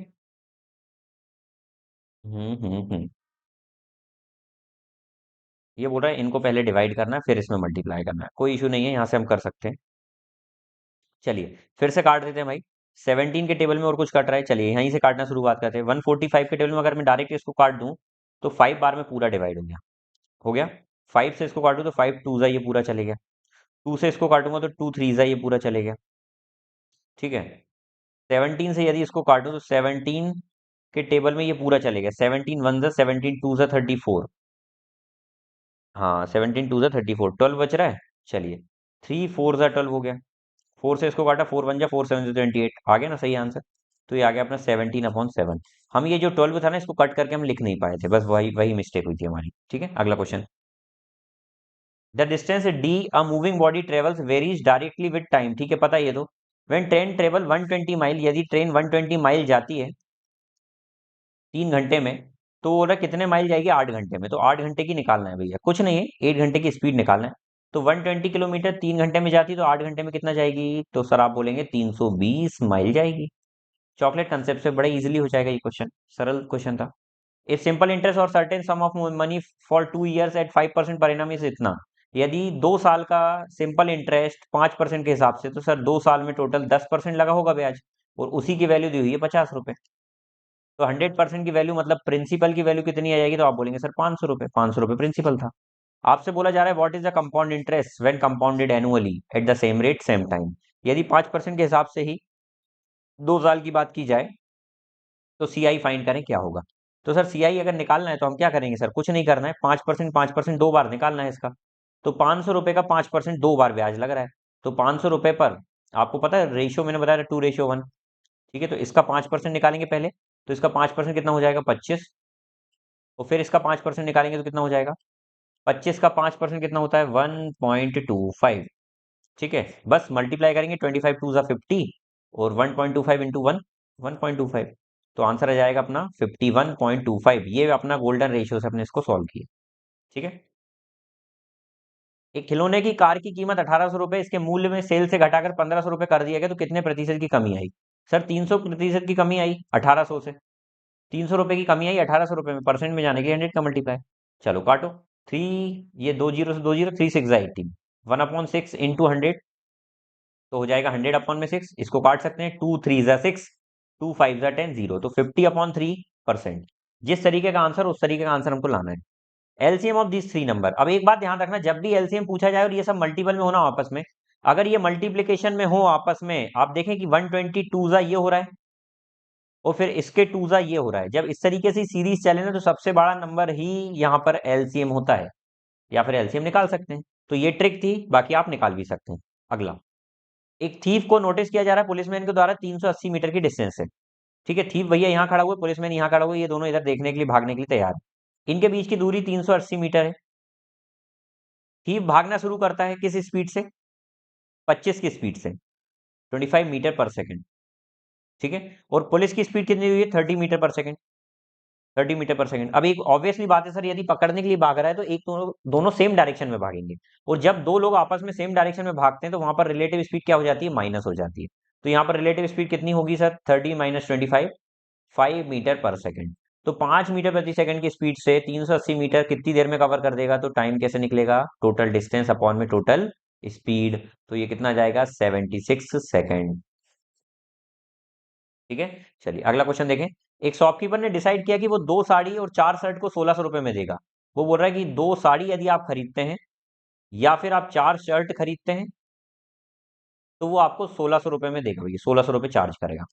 ये बोल रहा है इनको पहले डिवाइड करना है फिर इसमें मल्टीप्लाई करना है, कोई इशू नहीं है, यहाँ से हम कर सकते हैं। चलिए फिर से काट देते हैं भाई, 17 के टेबल में और कुछ कट रहा है, चलिए यहीं से काटना शुरुआत करते हैं। 145 के टेबल में अगर मैं डायरेक्ट इसको काट दूं तो 5 बार में पूरा डिवाइड हो गया, हो गया। 5 से इसको काटूं तो 5 2 जा, ये पूरा चले गया। 2 से इसको काटूंगा तो 2 3 जा, ये पूरा चले गया। ठीक है, 17 से यदि इसको काटो तो 17 के टेबल में ये पूरा चलेगा, 17 वन ज़ा 17 टू ज़ा 34। हाँ 17 टू ज़ा 34, 12 बच रहा है। चलिए 3 4 ज़ा 12 हो गया, 4 से इसको काटा, 4 वन जा 4 7 28 आ गया ना सही आंसर। तो ये आ गया अपना 17/7। हम ये जो 12 था ना इसको कट करके हम लिख नहीं पाए थे, बस वही वही मिस्टेक हुई थी हमारी। ठीक है, अगला question. The distance D a moving body travels varies directly with time. ठीक है, पता है ये तो। व्हेन ट्रेन ट्रेवल 120 माइल, यदि ट्रेन 120 माइल जाती है 3 घंटे में, तो वो ना कितने माइल जाएगी 8 घंटे में। तो 8 घंटे की निकालना है भैया, कुछ नहीं है, 8 घंटे की स्पीड निकालना है। तो 120 किलोमीटर 3 घंटे में जाती, तो 8 घंटे में कितना जाएगी, तो सर आप बोलेंगे 320 माइल जाएगी। चॉकलेट कंसेप्ट से बड़ा इजीली हो जाएगा ये क्वेश्चन, सरल क्वेश्चन था। इफ सिंपल इंटरेस्ट और certain sum of money for 2 years at 5% per annum is इतना। यदि 2 साल का सिंपल इंटरेस्ट 5% के हिसाब से, तो सर 2 साल में टोटल 10% लगा होगा ब्याज, और उसी की वैल्यू दी हुई है 50 रुपए। तो 100% की वैल्यू मतलब प्रिंसिपल की वैल्यू कितनी आ जाएगी, तो आप बोलेंगे सर 500 रुपए, 500 रुपए प्रिंसिपल था। आपसे बोला जा रहा है what is the compound interest when compounded annually at the same rate same time. यदि 5% के हिसाब से ही 2 साल की बात की जाए, तो सी आई फाइंड करें क्या होगा। तो सर सी आई अगर निकालना है तो हम क्या करेंगे सर, कुछ नहीं करना है, 5% 2 बार निकालना है इसका। तो 500 रुपए का 5% 2 बार ब्याज लग रहा है। तो 500 रुपए पर, आपको पता है रेशियो मैंने बताया 2:1। ठीक है, तो इसका 5% निकालेंगे पहले। तो इसका 5% कितना हो जाएगा, 25। और फिर इसका 5% निकालेंगे तो कितना हो जाएगा, 25 का 5% कितना होता है, 1.25। ठीक है, बस मल्टीप्लाई करेंगे, 25 2 ज़ा 50, और 1.25 इंटू 1 1.25। तो आंसर आ जाएगा अपना 51.25। ये अपना गोल्डन रेशियो से अपने इसको सॉल्व किया। ठीक है, एक खिलौने की कार की कीमत 1800 रुपए, इसके मूल्य में सेल से घटाकर 1500 रुपए कर दिया गया, तो कितने प्रतिशत की कमी आई। सर 300% की कमी आई 1800 से। 300 रुपए की कमी आई 1800 रुपए में, परसेंट में जाने की 100 का मल्टीप्लाई। चलो काटो, थ्री, ये 2 जीरो से 2 जीरो, 3 6 ज़ा 18, 1/6 इंटू 100, तो हो जाएगा 100/6। इसको काट सकते हैं, 2 3 ज़ा 6, 2 5 ज़ा 10, 0, तो 50/3%। जिस तरीके का आंसर, उस तरीके का आंसर हमको लाना है। LCM of this 3 number. अब एक बात ध्यान रखना, जब भी एलसीएम पूछा जाए और ये सब मल्टीपल में होना आपस में, अगर ये मल्टीप्लीकेशन में हो आपस में, आप देखें कि 122 ये हो रहा है, और फिर इसके 2 ये हो रहा है, जब इस तरीके से सीरीज चले ना, तो सबसे बड़ा नंबर ही यहाँ पर एलसीएम होता है, या फिर एलसीएम निकाल सकते हैं। तो ये ट्रिक थी, बाकी आप निकाल भी सकते हैं। अगला, एक थीफ को नोटिस किया जा रहा है पुलिसमैन के द्वारा 380 मीटर की डिस्टेंस से। ठीक है, थीफ भैया यहाँ खड़ा हुआ है, पुलिसमैन यहाँ खड़ा हुआ है, ये दोनों इधर देखने के लिए, भागने के लिए तैयार है। इनके बीच की दूरी 380 मीटर है। थीफ भागना शुरू करता है किस स्पीड से, 25 की स्पीड से, 25 मीटर पर सेकेंड। ठीक है, और पुलिस की स्पीड कितनी हुई है, 30 मीटर पर सेकेंड। 30 मीटर पर सेकेंड। अब एक ऑब्वियसली बात है सर, यदि पकड़ने के लिए भाग रहा है तो एक दोनों दोनों सेम डायरेक्शन में भागेंगे, और जब दो लोग आपस में सेम डायरेक्शन में भागते हैं तो वहां पर रिलेटिव स्पीड क्या हो जाती है, माइनस हो जाती है। तो यहाँ पर रिलेटिव स्पीड कितनी होगी सर, 30 - 25, 5 मीटर पर सेकेंड। तो 5 मीटर प्रति सेकंड की स्पीड से 380 मीटर कितनी देर में कवर कर देगा, तो टाइम कैसे निकलेगा, टोटल डिस्टेंस अपॉन में टोटल स्पीड। तो ये कितना जाएगा, 76 सेकेंड। ठीक है, चलिए अगला क्वेश्चन देखें। एक शॉपकीपर ने डिसाइड किया कि वो 2 साड़ी और 4 शर्ट को 1600 रुपए में देगा। वो बोल रहा है कि 2 साड़ी यदि आप खरीदते हैं, या फिर आप 4 शर्ट खरीदते हैं, तो वो आपको 1600 रुपए में देगा, भैया 1600 रुपए चार्ज करेगा।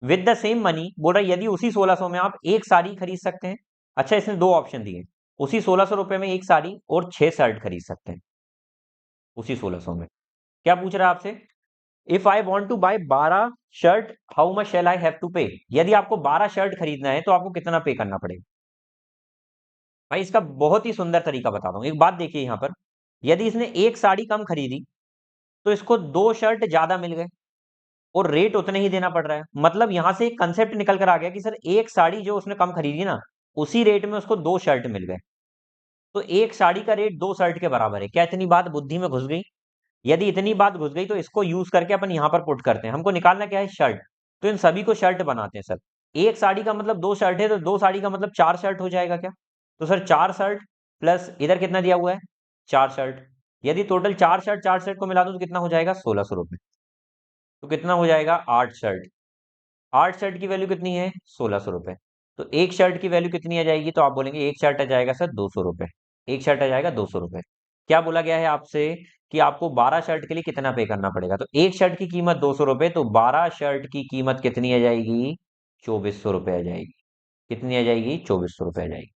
विद द सेम मनी, बोल रहा है यदि उसी 1600 में आप एक साड़ी खरीद सकते हैं। अच्छा, इसने दो ऑप्शन दिए, उसी 1600 रुपए में एक साड़ी और 6 शर्ट खरीद सकते हैं, उसी 1600 में। क्या पूछ रहा है आपसे, if I want to buy 12 shirt, how much shall I have to pay. यदि आपको 12 शर्ट खरीदना है तो आपको कितना पे करना पड़ेगा। भाई इसका बहुत ही सुंदर तरीका बताता हूँ, एक बात देखिए यहाँ पर। यदि इसने एक साड़ी कम खरीदी, तो इसको 2 शर्ट ज्यादा मिल गए, और रेट उतने ही देना पड़ रहा है। मतलब यहां से एक कंसेप्ट निकल कर आ गया कि सर एक साड़ी जो उसने कम खरीदी ना, उसी रेट में उसको 2 शर्ट मिल गए। तो एक साड़ी का रेट 2 शर्ट के बराबर है। क्या इतनी बात बुद्धि में घुस गई। यदि इतनी बात घुस गई तो इसको यूज करके अपन यहां पर पुट करते हैं। हमको निकालना क्या है, शर्ट। तो इन सभी को शर्ट बनाते हैं सर। एक साड़ी का मतलब 2 शर्ट है, तो 2 साड़ी का मतलब 4 शर्ट हो जाएगा क्या। तो सर 4 शर्ट प्लस इधर कितना दिया हुआ है, 4 शर्ट। यदि टोटल 4 शर्ट 4 शर्ट को मिला दो तो कितना हो जाएगा, 1600 रुपए। तो कितना हो जाएगा, 8 शर्ट। 8 शर्ट की वैल्यू कितनी है, 1600 रुपए। तो एक शर्ट की वैल्यू कितनी आ जाएगी, तो आप बोलेंगे एक शर्ट आ जाएगा सर 200 रुपए। एक शर्ट आ जाएगा 200 रुपए। क्या बोला गया है आपसे कि आपको 12 शर्ट के लिए कितना पे करना पड़ेगा। तो एक शर्ट की कीमत 200 रुपए, तो 12 शर्ट की कीमत कितनी आ जाएगी? 2400 रुपये आ जाएगी। कितनी आ जाएगी? 2400 रुपये आ जाएगी।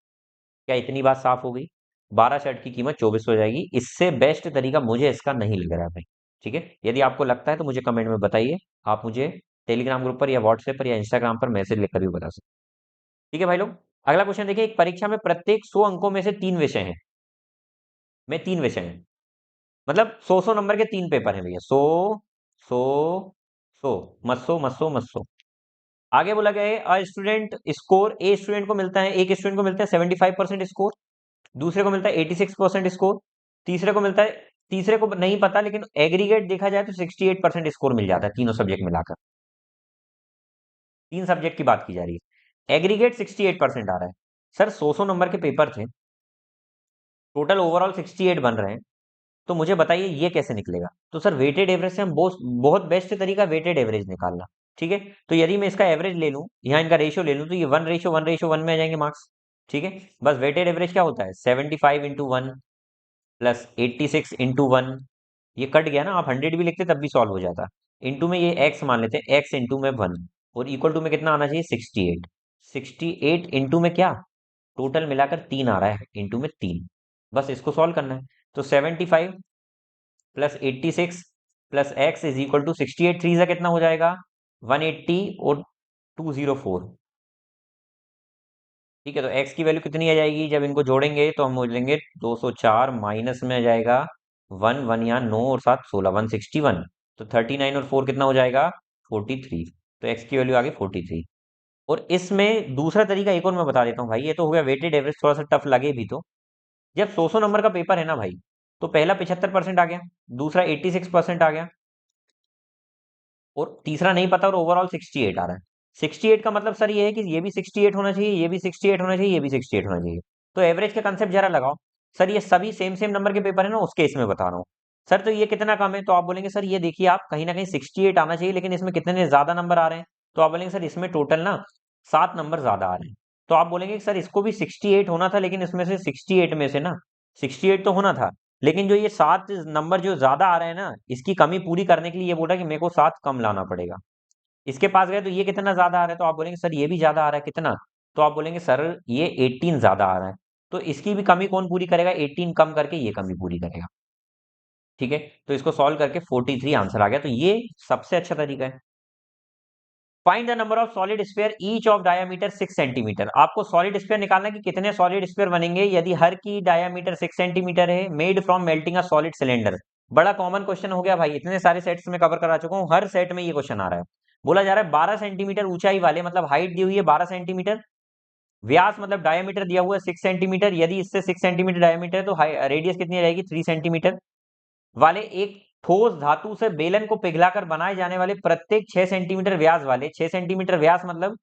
क्या इतनी बात साफ हो गई? 12 शर्ट की कीमत 2400 हो जाएगी। इससे बेस्ट तरीका मुझे इसका नहीं लग रहा है भाई। ठीक है, यदि आपको लगता है तो मुझे कमेंट में बताइए। आप मुझे टेलीग्राम ग्रुप पर या व्हाट्सएप पर या इंस्टाग्राम पर मैसेज लिखकर भी बता सकते हैं। ठीक है भाई लोग, अगला क्वेश्चन देखिए। एक परीक्षा में प्रत्येक 100 अंकों में से 3 विषय हैं। में 3 विषय हैं, मतलब 100 नंबर के 3 पेपर हैं भैया। 100 100 100 मत सो मत सो। आगे बोला गया है a student score, a student को मिलता है, एक स्टूडेंट को मिलता है 75% स्कोर, दूसरे को मिलता है 86% स्कोर, तीसरे को मिलता है, तीसरे को नहीं पता, लेकिन एग्रीगेट देखा जाए तो 68% स्कोर मिल जाता है तीनों सब्जेक्ट मिलाकर। 3 सब्जेक्ट की बात की जा रही है, एग्रीगेट 68% आ रहा है। सर 100 नंबर के पेपर थे, टोटल ओवरऑल 68 बन रहे हैं, तो मुझे बताइए ये कैसे निकलेगा? तो सर वेटेड एवरेज से हम बहुत बहुत बेस्ट तरीका वेटेड एवरेज निकालना। ठीक है, तो यदि मैं इसका एवरेज ले लूं, यहाँ इनका रेशियो ले लूं, तो ये 1:1:1 में आ जाएंगे मार्क्स। ठीक है, बस वेटेड एवरेज क्या होता है? 75 × 1 प्लस 86 × 1। ये कट गया ना, आप 100 भी लिखते तब भी सॉल्व हो जाता। इंटू में ये एक्स मान लेते हैं, एक्स इंटू में 1, और इक्वल टू में कितना आना चाहिए? 68। 68 इंटू में क्या? टोटल मिलाकर 3 आ रहा है, इंटू में 3। बस इसको सॉल्व करना है। तो 75 plus 86 plus x is equal to 68, 3 से कितना हो जाएगा? 180 और 204। ठीक है, तो x की वैल्यू कितनी आ जाएगी? जब इनको जोड़ेंगे तो हम बोलेंगे 204, माइनस में आ जाएगा 1 1 यहाँ 9 और 7 16, 161। तो 39 और 4 कितना हो जाएगा? 43। तो x की वैल्यू आ गई 43। और इसमें दूसरा तरीका एक और मैं बता देता हूँ भाई, ये तो हो गया वेटेड एवरेज, थोड़ा सा टफ लगे भी तो। जब 100 नंबर का पेपर है ना भाई, तो पहला 75% आ गया, दूसरा 86% आ गया, और तीसरा नहीं पता और ओवरऑल 68 आ रहा है। 68 का मतलब सर ये है कि ये भी 68 होना चाहिए, ये भी 68 होना चाहिए, ये भी 68 होना चाहिए। तो एवरेज का कंसेप्ट जरा लगाओ। सर ये सभी सेम सेम नंबर के पेपर है ना, उसके इसमें बता रहा हूँ। सर तो ये कितना कम है? तो आप बोलेंगे सर ये देखिए, आप कहीं ना कहीं 68 आना चाहिए, लेकिन इसमें कितने ज्यादा नंबर आ रहे हैं? तो आप बोलेंगे सर इसमें टोटल ना 7 नंबर ज्यादा आ रहे हैं। तो आप बोलेंगे सर इसको भी 68 होना था, लेकिन इसमें से 68 में से ना 68 तो होना था, लेकिन जो ये 7 नंबर जो ज्यादा आ रहे हैं ना, इसकी कमी पूरी करने के लिए ये बोल रहा है कि मेरे को 7 कम लाना पड़ेगा। इसके पास गए तो ये कितना ज्यादा आ रहा है, तो आप बोलेंगे सर ये भी ज्यादा आ रहा है, कितना? तो आप बोलेंगे सर ये 18 ज्यादा आ रहा है। तो इसकी भी कमी कौन पूरी करेगा? 18 कम करके ये कमी पूरी करेगा। ठीक है, तो इसको सॉल्व करके 43 आंसर आ गया। तो ये सबसे अच्छा तरीका है। Find the number of solid sphere each of diameter 6 centimetre. आपको सॉलिड स्फीयर निकालना है कि कितने सॉलिड स्फीयर बनेंगे यदि हर की डायामीटर 6 सेंटीमीटर है, made from melting a solid cylinder. बड़ा कॉमन क्वेश्चन हो गया भाई, इतने सारे सेट्स में कवर करा चुका हूँ, हर सेट में ये क्वेश्चन आ रहा है। बोला जा रहा है 12 सेंटीमीटर ऊंचाई वाले, मतलब हाइट दी हुई है 12 सेंटीमीटर, व्यास मतलब डायमीटर दिया हुआ है 6 सेंटीमीटर, यदि इससे 6 सेंटीमीटर डायमीटर है तो रेडियस कितनी रहेगी? 3 सेंटीमीटर वाले एक ठोस धातु से बेलन को पिघलाकर बनाए जाने वाले प्रत्येक 6 सेंटीमीटर व्यास वाले, 6 सेंटीमीटर व्यास मतलब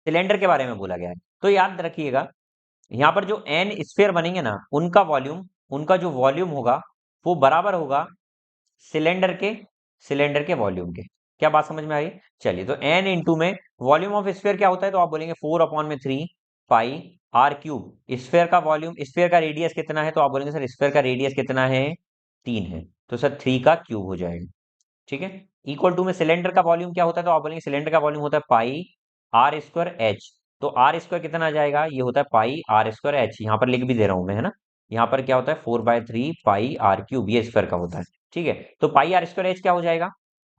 सिलेंडर के बारे में बोला गया है। तो याद रखिएगा, यहाँ पर जो एन स्फीयर बनेंगे ना, उनका वॉल्यूम, उनका जो वॉल्यूम होगा वो बराबर होगा सिलेंडर के, सिलेंडर के वॉल्यूम के। क्या बात समझ में आई? चलिए, तो एन इंटू में वॉल्यूम ऑफ स्फीयर क्या होता है? तो आप बोलेंगे 4/3 पाई आर क्यूब। स्फीयर का वॉल्यूम, स्फीयर का रेडियस कितना है? तो आप बोलेंगे सर स्फीयर का रेडियस कितना है? 3 है, तो सर 3 का क्यूब हो जाएगा। ठीक है, इक्वल टू में सिलेंडर का वॉल्यूम क्या होता है? तो आप बोलेंगे सिलेंडर का वॉल्यूम होता है पाई आर स्क्वायर एच। तो आर स्क्वायर कितना आ जाएगा? ये होता है पाई आर स्क्वायर एच, यहाँ पर लिख भी दे रहा हूं मैं, है ना। यहाँ पर क्या होता है? 4/3 पाई आर क्यूब, ये स्क्वायर का होता है। ठीक है, तो पाई आर स्क्वायर एच क्या हो जाएगा?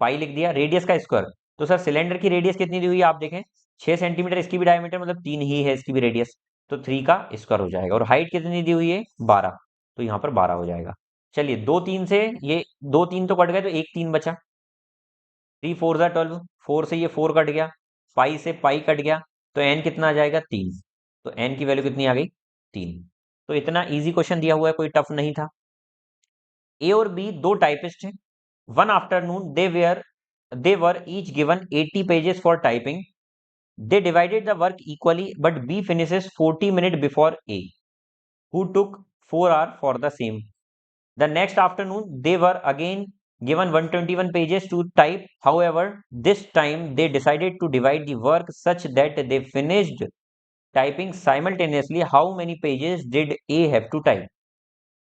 पाई लिख दिया, रेडियस का स्क्वायर। तो सर सिलेंडर की रेडियस कितनी दी हुई है आप देखें? 6 सेंटीमीटर, इसकी भी डायमीटर मतलब 3 ही है, इसकी भी रेडियस, तो 3 का स्क्वायर हो जाएगा। और हाइट कितनी दी हुई है? 12, तो यहाँ पर 12 हो जाएगा। चलिए, 2 3 से ये 2 3 तो कट गए, तो एक 3 बचा। 3 4 जा 12, 4 से ये 4 कट गया, पाई से पाई कट गया, तो एन कितना आ जाएगा? 3। तो एन की वैल्यू कितनी आ गई? 3। तो इतना इजी क्वेश्चन दिया हुआ है, कोई टफ नहीं था। ए और बी दो टाइपिस्ट हैं। One afternoon they were each given 80 pages for typing. They divided the work equally, but B finishes 40 minute before A, who took 4 hour for the same. The next afternoon, they were again given 121 pages to type. However, this time they decided to divide the work such that they finished typing simultaneously. How many pages did A have to type?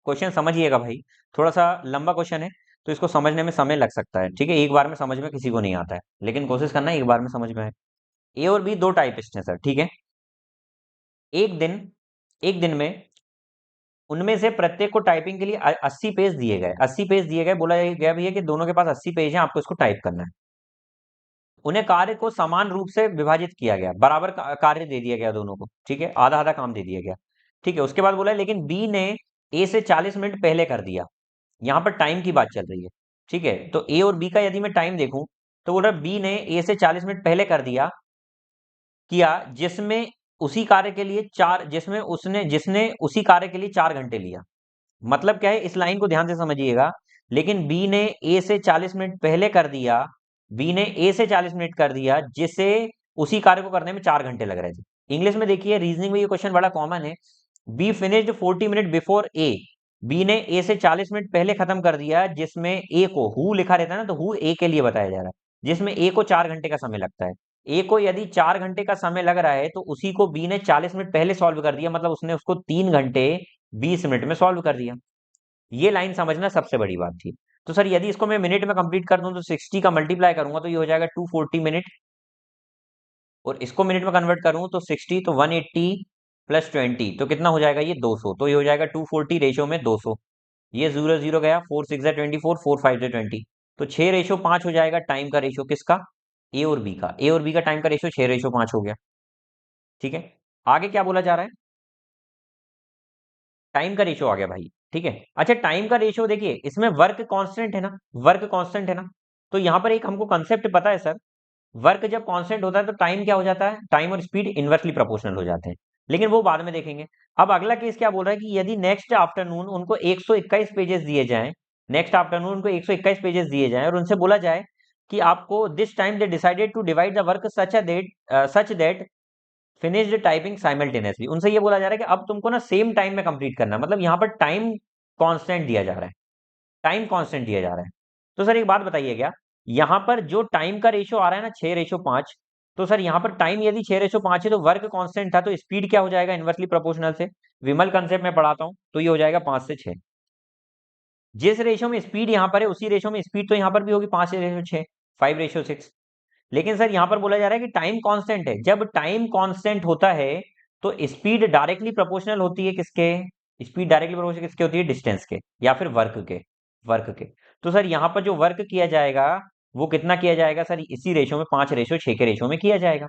Question समझिएगा भाई, थोड़ा सा लंबा question है, तो इसको समझने में समय लग सकता है, ठीक है। एक बार में समझ में किसी को नहीं आता है, लेकिन कोशिश करना एक बार में समझ में आए। ए और बी दो टाइपिस्ट हैं सर, ठीक है। एक दिन एक दिन में उनमें से प्रत्येक को टाइपिंग के लिए 80 पेज दिए गए, 80 पेज दिए गए, बोला गया भैया कि दोनों के पास 80 पेज हैं, आपको इसको टाइप करना है। उन्हें कार्य को समान रूप से विभाजित किया गया, बराबर कार्य दे दिया गया दोनों को, ठीक है, आधा आधा काम दे दिया गया, ठीक है। उसके बाद बोला लेकिन बी ने ए से 40 मिनट पहले कर दिया। यहाँ पर टाइम की बात चल रही है, ठीक है। तो ए और बी का यदि मैं टाइम देखूं, तो बोल रहा बी ने ए से 40 मिनट पहले कर दिया, किया, जिसमें उसी कार्य के लिए चार जिसमें उसने जिसने उसी कार्य के लिए 4 घंटे लिया। मतलब क्या है, इस लाइन को ध्यान से समझिएगा। लेकिन बी ने ए से 40 मिनट पहले कर दिया, बी ने ए से 40 मिनट कर दिया, जिसे उसी कार्य को करने में 4 घंटे लग रहे थे। इंग्लिश में देखिए, रीजनिंग में ये क्वेश्चन बड़ा कॉमन है। B finished 40 minute before A, B ने ए से 40 मिनट पहले खत्म कर दिया, जिसमें ए को हु लिखा रहता है ना, तो हु ए के लिए बताया जा रहा है, जिसमें ए को 4 घंटे का समय लगता है। ए को यदि 4 घंटे का समय लग रहा है, तो उसी को बी ने 40 मिनट पहले सॉल्व कर दिया, मतलब उसने उसको 3 घंटे 20 मिनट में सॉल्व कर दिया। ये लाइन समझना सबसे बड़ी बात थी। तो सर यदि इसको मैं मिनट में कंप्लीट कर दूं, तो 60 का मल्टीप्लाई करूंगा तो ये हो जाएगा 240 मिनट, और इसको मिनट में कन्वर्ट करूं तो 60, तो 180 प्लस 20, तो कितना हो जाएगा ये 200, तो ये हो जाएगा 240 रेशियो में 200। ये 0 0 गया, 4 6 24, 4 5 20, तो 6:5 हो जाएगा टाइम का रेशियो किसका, ए और बी का टाइम का रेशियो 6:5 हो गया, ठीक है। आगे क्या बोला जा रहा है, टाइम का रेशियो आ गया भाई, ठीक है। अच्छा, टाइम का रेशियो देखिए, इसमें वर्क कांस्टेंट है ना, वर्क कांस्टेंट है ना, तो यहां पर एक हमको कंसेप्ट पता है सर, वर्क जब कांस्टेंट होता है तो टाइम क्या हो जाता है, टाइम और स्पीड इनवर्सली प्रोपोर्शनल हो जाते हैं, लेकिन वो बाद में देखेंगे। अब अगला केस क्या बोल रहा है कि यदि नेक्स्ट आफ्टरनून उनको 121 पेजेस दिए जाएं, नेक्स्ट आफ्टरनून उनको 121 पेजेस दिए जाएं, और उनसे बोला जाए कि आपको this time they decided to divide the work such that finished typing simultaneously, उनसे ये बोला जा रहा है कि अब तुमको ना सेम टाइम में कंप्लीट करना है, मतलब यहाँ पर टाइम कांस्टेंट दिया जा रहा है, टाइम कांस्टेंट दिया जा रहा है। तो सर एक बात बताइए, क्या यहाँ पर जो टाइम का रेशियो आ रहा है ना 6:5, तो सर यहाँ पर टाइम यदि 6:5 है, तो वर्क कांस्टेंट था, तो स्पीड क्या हो जाएगा इनवर्सली प्रोपोर्शनल से, विमल कंसेप्ट में पढ़ाता हूँ, तो ये हो जाएगा 5 से 6। जिस रेशियो में स्पीड यहाँ पर है, उसी रेशियो में स्पीड तो यहाँ पर भी होगी, 5:6, 5:6। लेकिन सर यहां पर बोला जा रहा है कि टाइम कांस्टेंट है, जब टाइम कांस्टेंट होता है तो स्पीड डायरेक्टली प्रोपोर्शनल होती है किसके, स्पीड डायरेक्टली प्रोपोर्शनल किसके होती है, डिस्टेंस के, या फिर वर्क के। तो सर यहां पर जो वर्क किया जाएगा वो कितना किया जाएगा सर, इसी रेशियो में, 5:6 के रेशियो में किया जाएगा।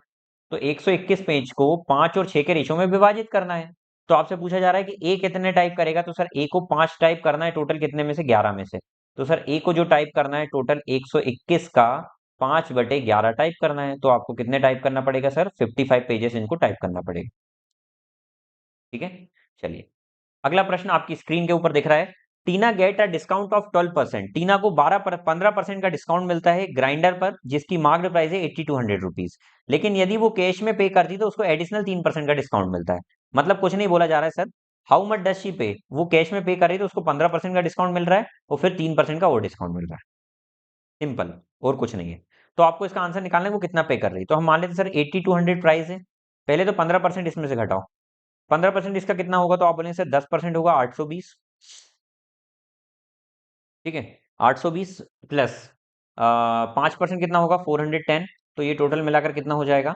तो 121 पेज को 5 और 6 के रेशियो में विभाजित करना है। तो आपसे पूछा जा रहा है कि ए कितने टाइप करेगा, तो सर ए को 5 टाइप करना है, टोटल कितने में से, 11 में से। तो सर ए को जो टाइप करना है टोटल 121 का 5/11 टाइप करना है, तो आपको कितने टाइप करना पड़ेगा सर, 55 पेजेस इनको टाइप करना पड़ेगा, ठीक है। चलिए, अगला प्रश्न आपकी स्क्रीन के ऊपर दिख रहा है। टीना गेट अ डिस्काउंट ऑफ 12%, टीना को 15% का डिस्काउंट मिलता है ग्राइंडर पर, जिसकी मार्केट प्राइस है 8200 रुपीज, लेकिन यदि वो कैश में पे करती तो उसको एडिशनल 3% का डिस्काउंट मिलता है। मतलब कुछ नहीं बोला जा रहा है sir, how much does she पे, वो कैश में पे कर रही है तो उसको 15% का डिस्काउंट मिल रहा है, और फिर 3% का और डिस्काउंट मिल रहा है, सिंपल, और कुछ नहीं है। तो आपको इसका आंसर निकालना है वो कितना पे कर रही है, तो हम मान लेते सर 8200 प्राइस है, पहले तो 15% इसमें से घटाओ, 15% इसका कितना होगा, तो आप बोलेंगे सर 10% होगा 820, ठीक है। 820 प्लस 5% कितना होगा 410, तो ये टोटल मिलाकर कितना हो जाएगा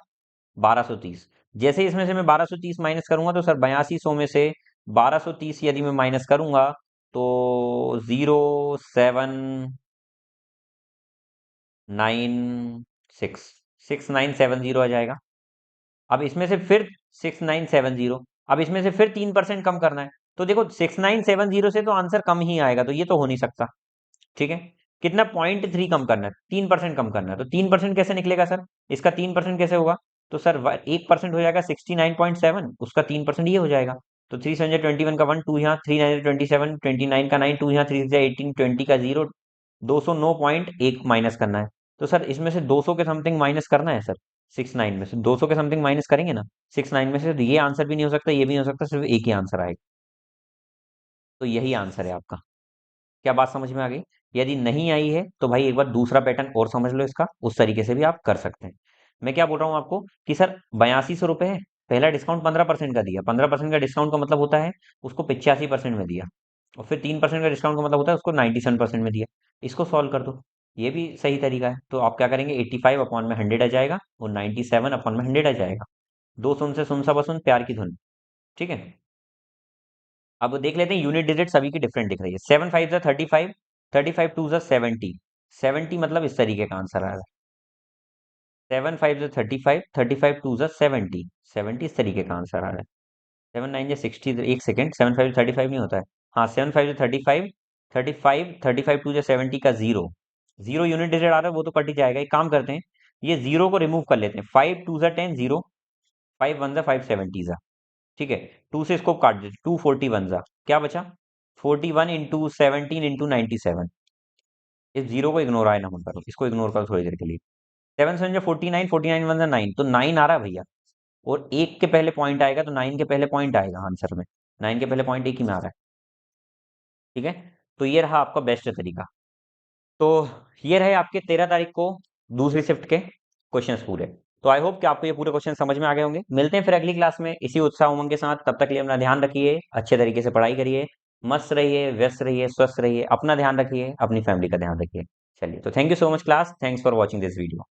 1230। जैसे ही इसमें से मैं 1230 माइनस करूंगा, तो सर 8200 में से 1230 यदि मैं माइनस करूंगा, तो 07960 आ जाएगा। अब इसमें से फिर 6970, अब इसमें से फिर 3% कम करना है, तो देखो 6970 से तो आंसर कम ही आएगा, तो ये तो हो नहीं सकता, ठीक है। कितना, 0.3 कम करना है, 3% कम करना है, तो 3% कैसे निकलेगा सर, इसका 3% कैसे होगा, तो सर 1% हो जाएगा 69.7, उसका 3% ये हो जाएगा, तो 321 का 1 2 यहाँ, 327 29 का 9 2 यहाँ, 3 18 20 का 0, 209.1 माइनस करना है। तो सर इसमें से 200 के समथिंग माइनस करना है सर, 69 में से 200 के समथिंग माइनस करेंगे ना 69 में से, तो ये आंसर भी नहीं हो सकता, ये भी नहीं हो सकता, सिर्फ एक ही आंसर आएगा, तो यही आंसर है आपका। क्या बात समझ में आ गई? यदि नहीं आई है तो भाई एक बार दूसरा पैटर्न और समझ लो इसका, उस तरीके से भी आप कर सकते हैं। मैं क्या बोल रहा हूँ आपको कि सर 8200 रुपये है, पहला डिस्काउंट 15% का दिया, 15% का डिस्काउंट का मतलब होता है उसको 85% में दिया, और फिर 3% का डिस्काउंट का मतलब होता है उसको 97% में दिया। इसको सॉल्व कर दो, ये भी सही तरीका है। तो आप क्या करेंगे, 85 अपॉन में 100 आ जाएगा और 97 अपॉन में 100 आ जाएगा। दो सुन से सुन सा बसुन, प्यार की धुन। ठीक है, अब देख लेते हैं यूनिट डिजिट सभी की डिफरेंट दिख रही है। 7 5 35, 35 2 70, 70 मतलब इस तरीके का आंसर आ रहा है। 7 5 35, 35 2 70, 70 इस तरीके का आंसर आ रहा है। 7 9 60, एक सेकेंड, 7 5 35 नहीं होता है। हाँ, 7 5 35, 35 2 70 का जीरो, जीरो यूनिट डिजिट आ रहा है, वो तो कट ही जाएगा। एक काम करते हैं, ये जीरो को रिमूव कर लेते हैं। 5 2 10 जीरो, 5 1 5 70 जा। ठीक है, 2 से इसको काट दीजिए, 2 40 1 जा, क्या बचा? 41 इंटू 17 इंटू 97। इस जीरो को इग्नोर आया ना मत करो, इसको इग्नोर करो थोड़ी देर के लिए। 7 7 49, 49 1 9, तो 9 आ रहा है भैया। और एक के पहले पॉइंट आएगा तो 9 के पहले पॉइंट आएगा आंसर में। 9 के पहले पॉइंट एक ही में आ रहा है। ठीक है, तो ये रहा आपका बेस्ट तरीका। तो ये रहे आपके 13 तारीख को दूसरी शिफ्ट के क्वेश्चंस पूरे। तो आई होप कि आपको ये पूरे क्वेश्चन समझ में आ गए होंगे। मिलते हैं फिर अगली क्लास में इसी उत्साह उमंग के साथ। तब तक के लिए अपना ध्यान रखिए, अच्छे तरीके से पढ़ाई करिए, मस्त रहिए, व्यस्त रहिए, स्वस्थ रहिए, अपना ध्यान रखिए, अपनी फैमिली का ध्यान रखिए। चलिए, तो thank you so much class, thanks for watching this video.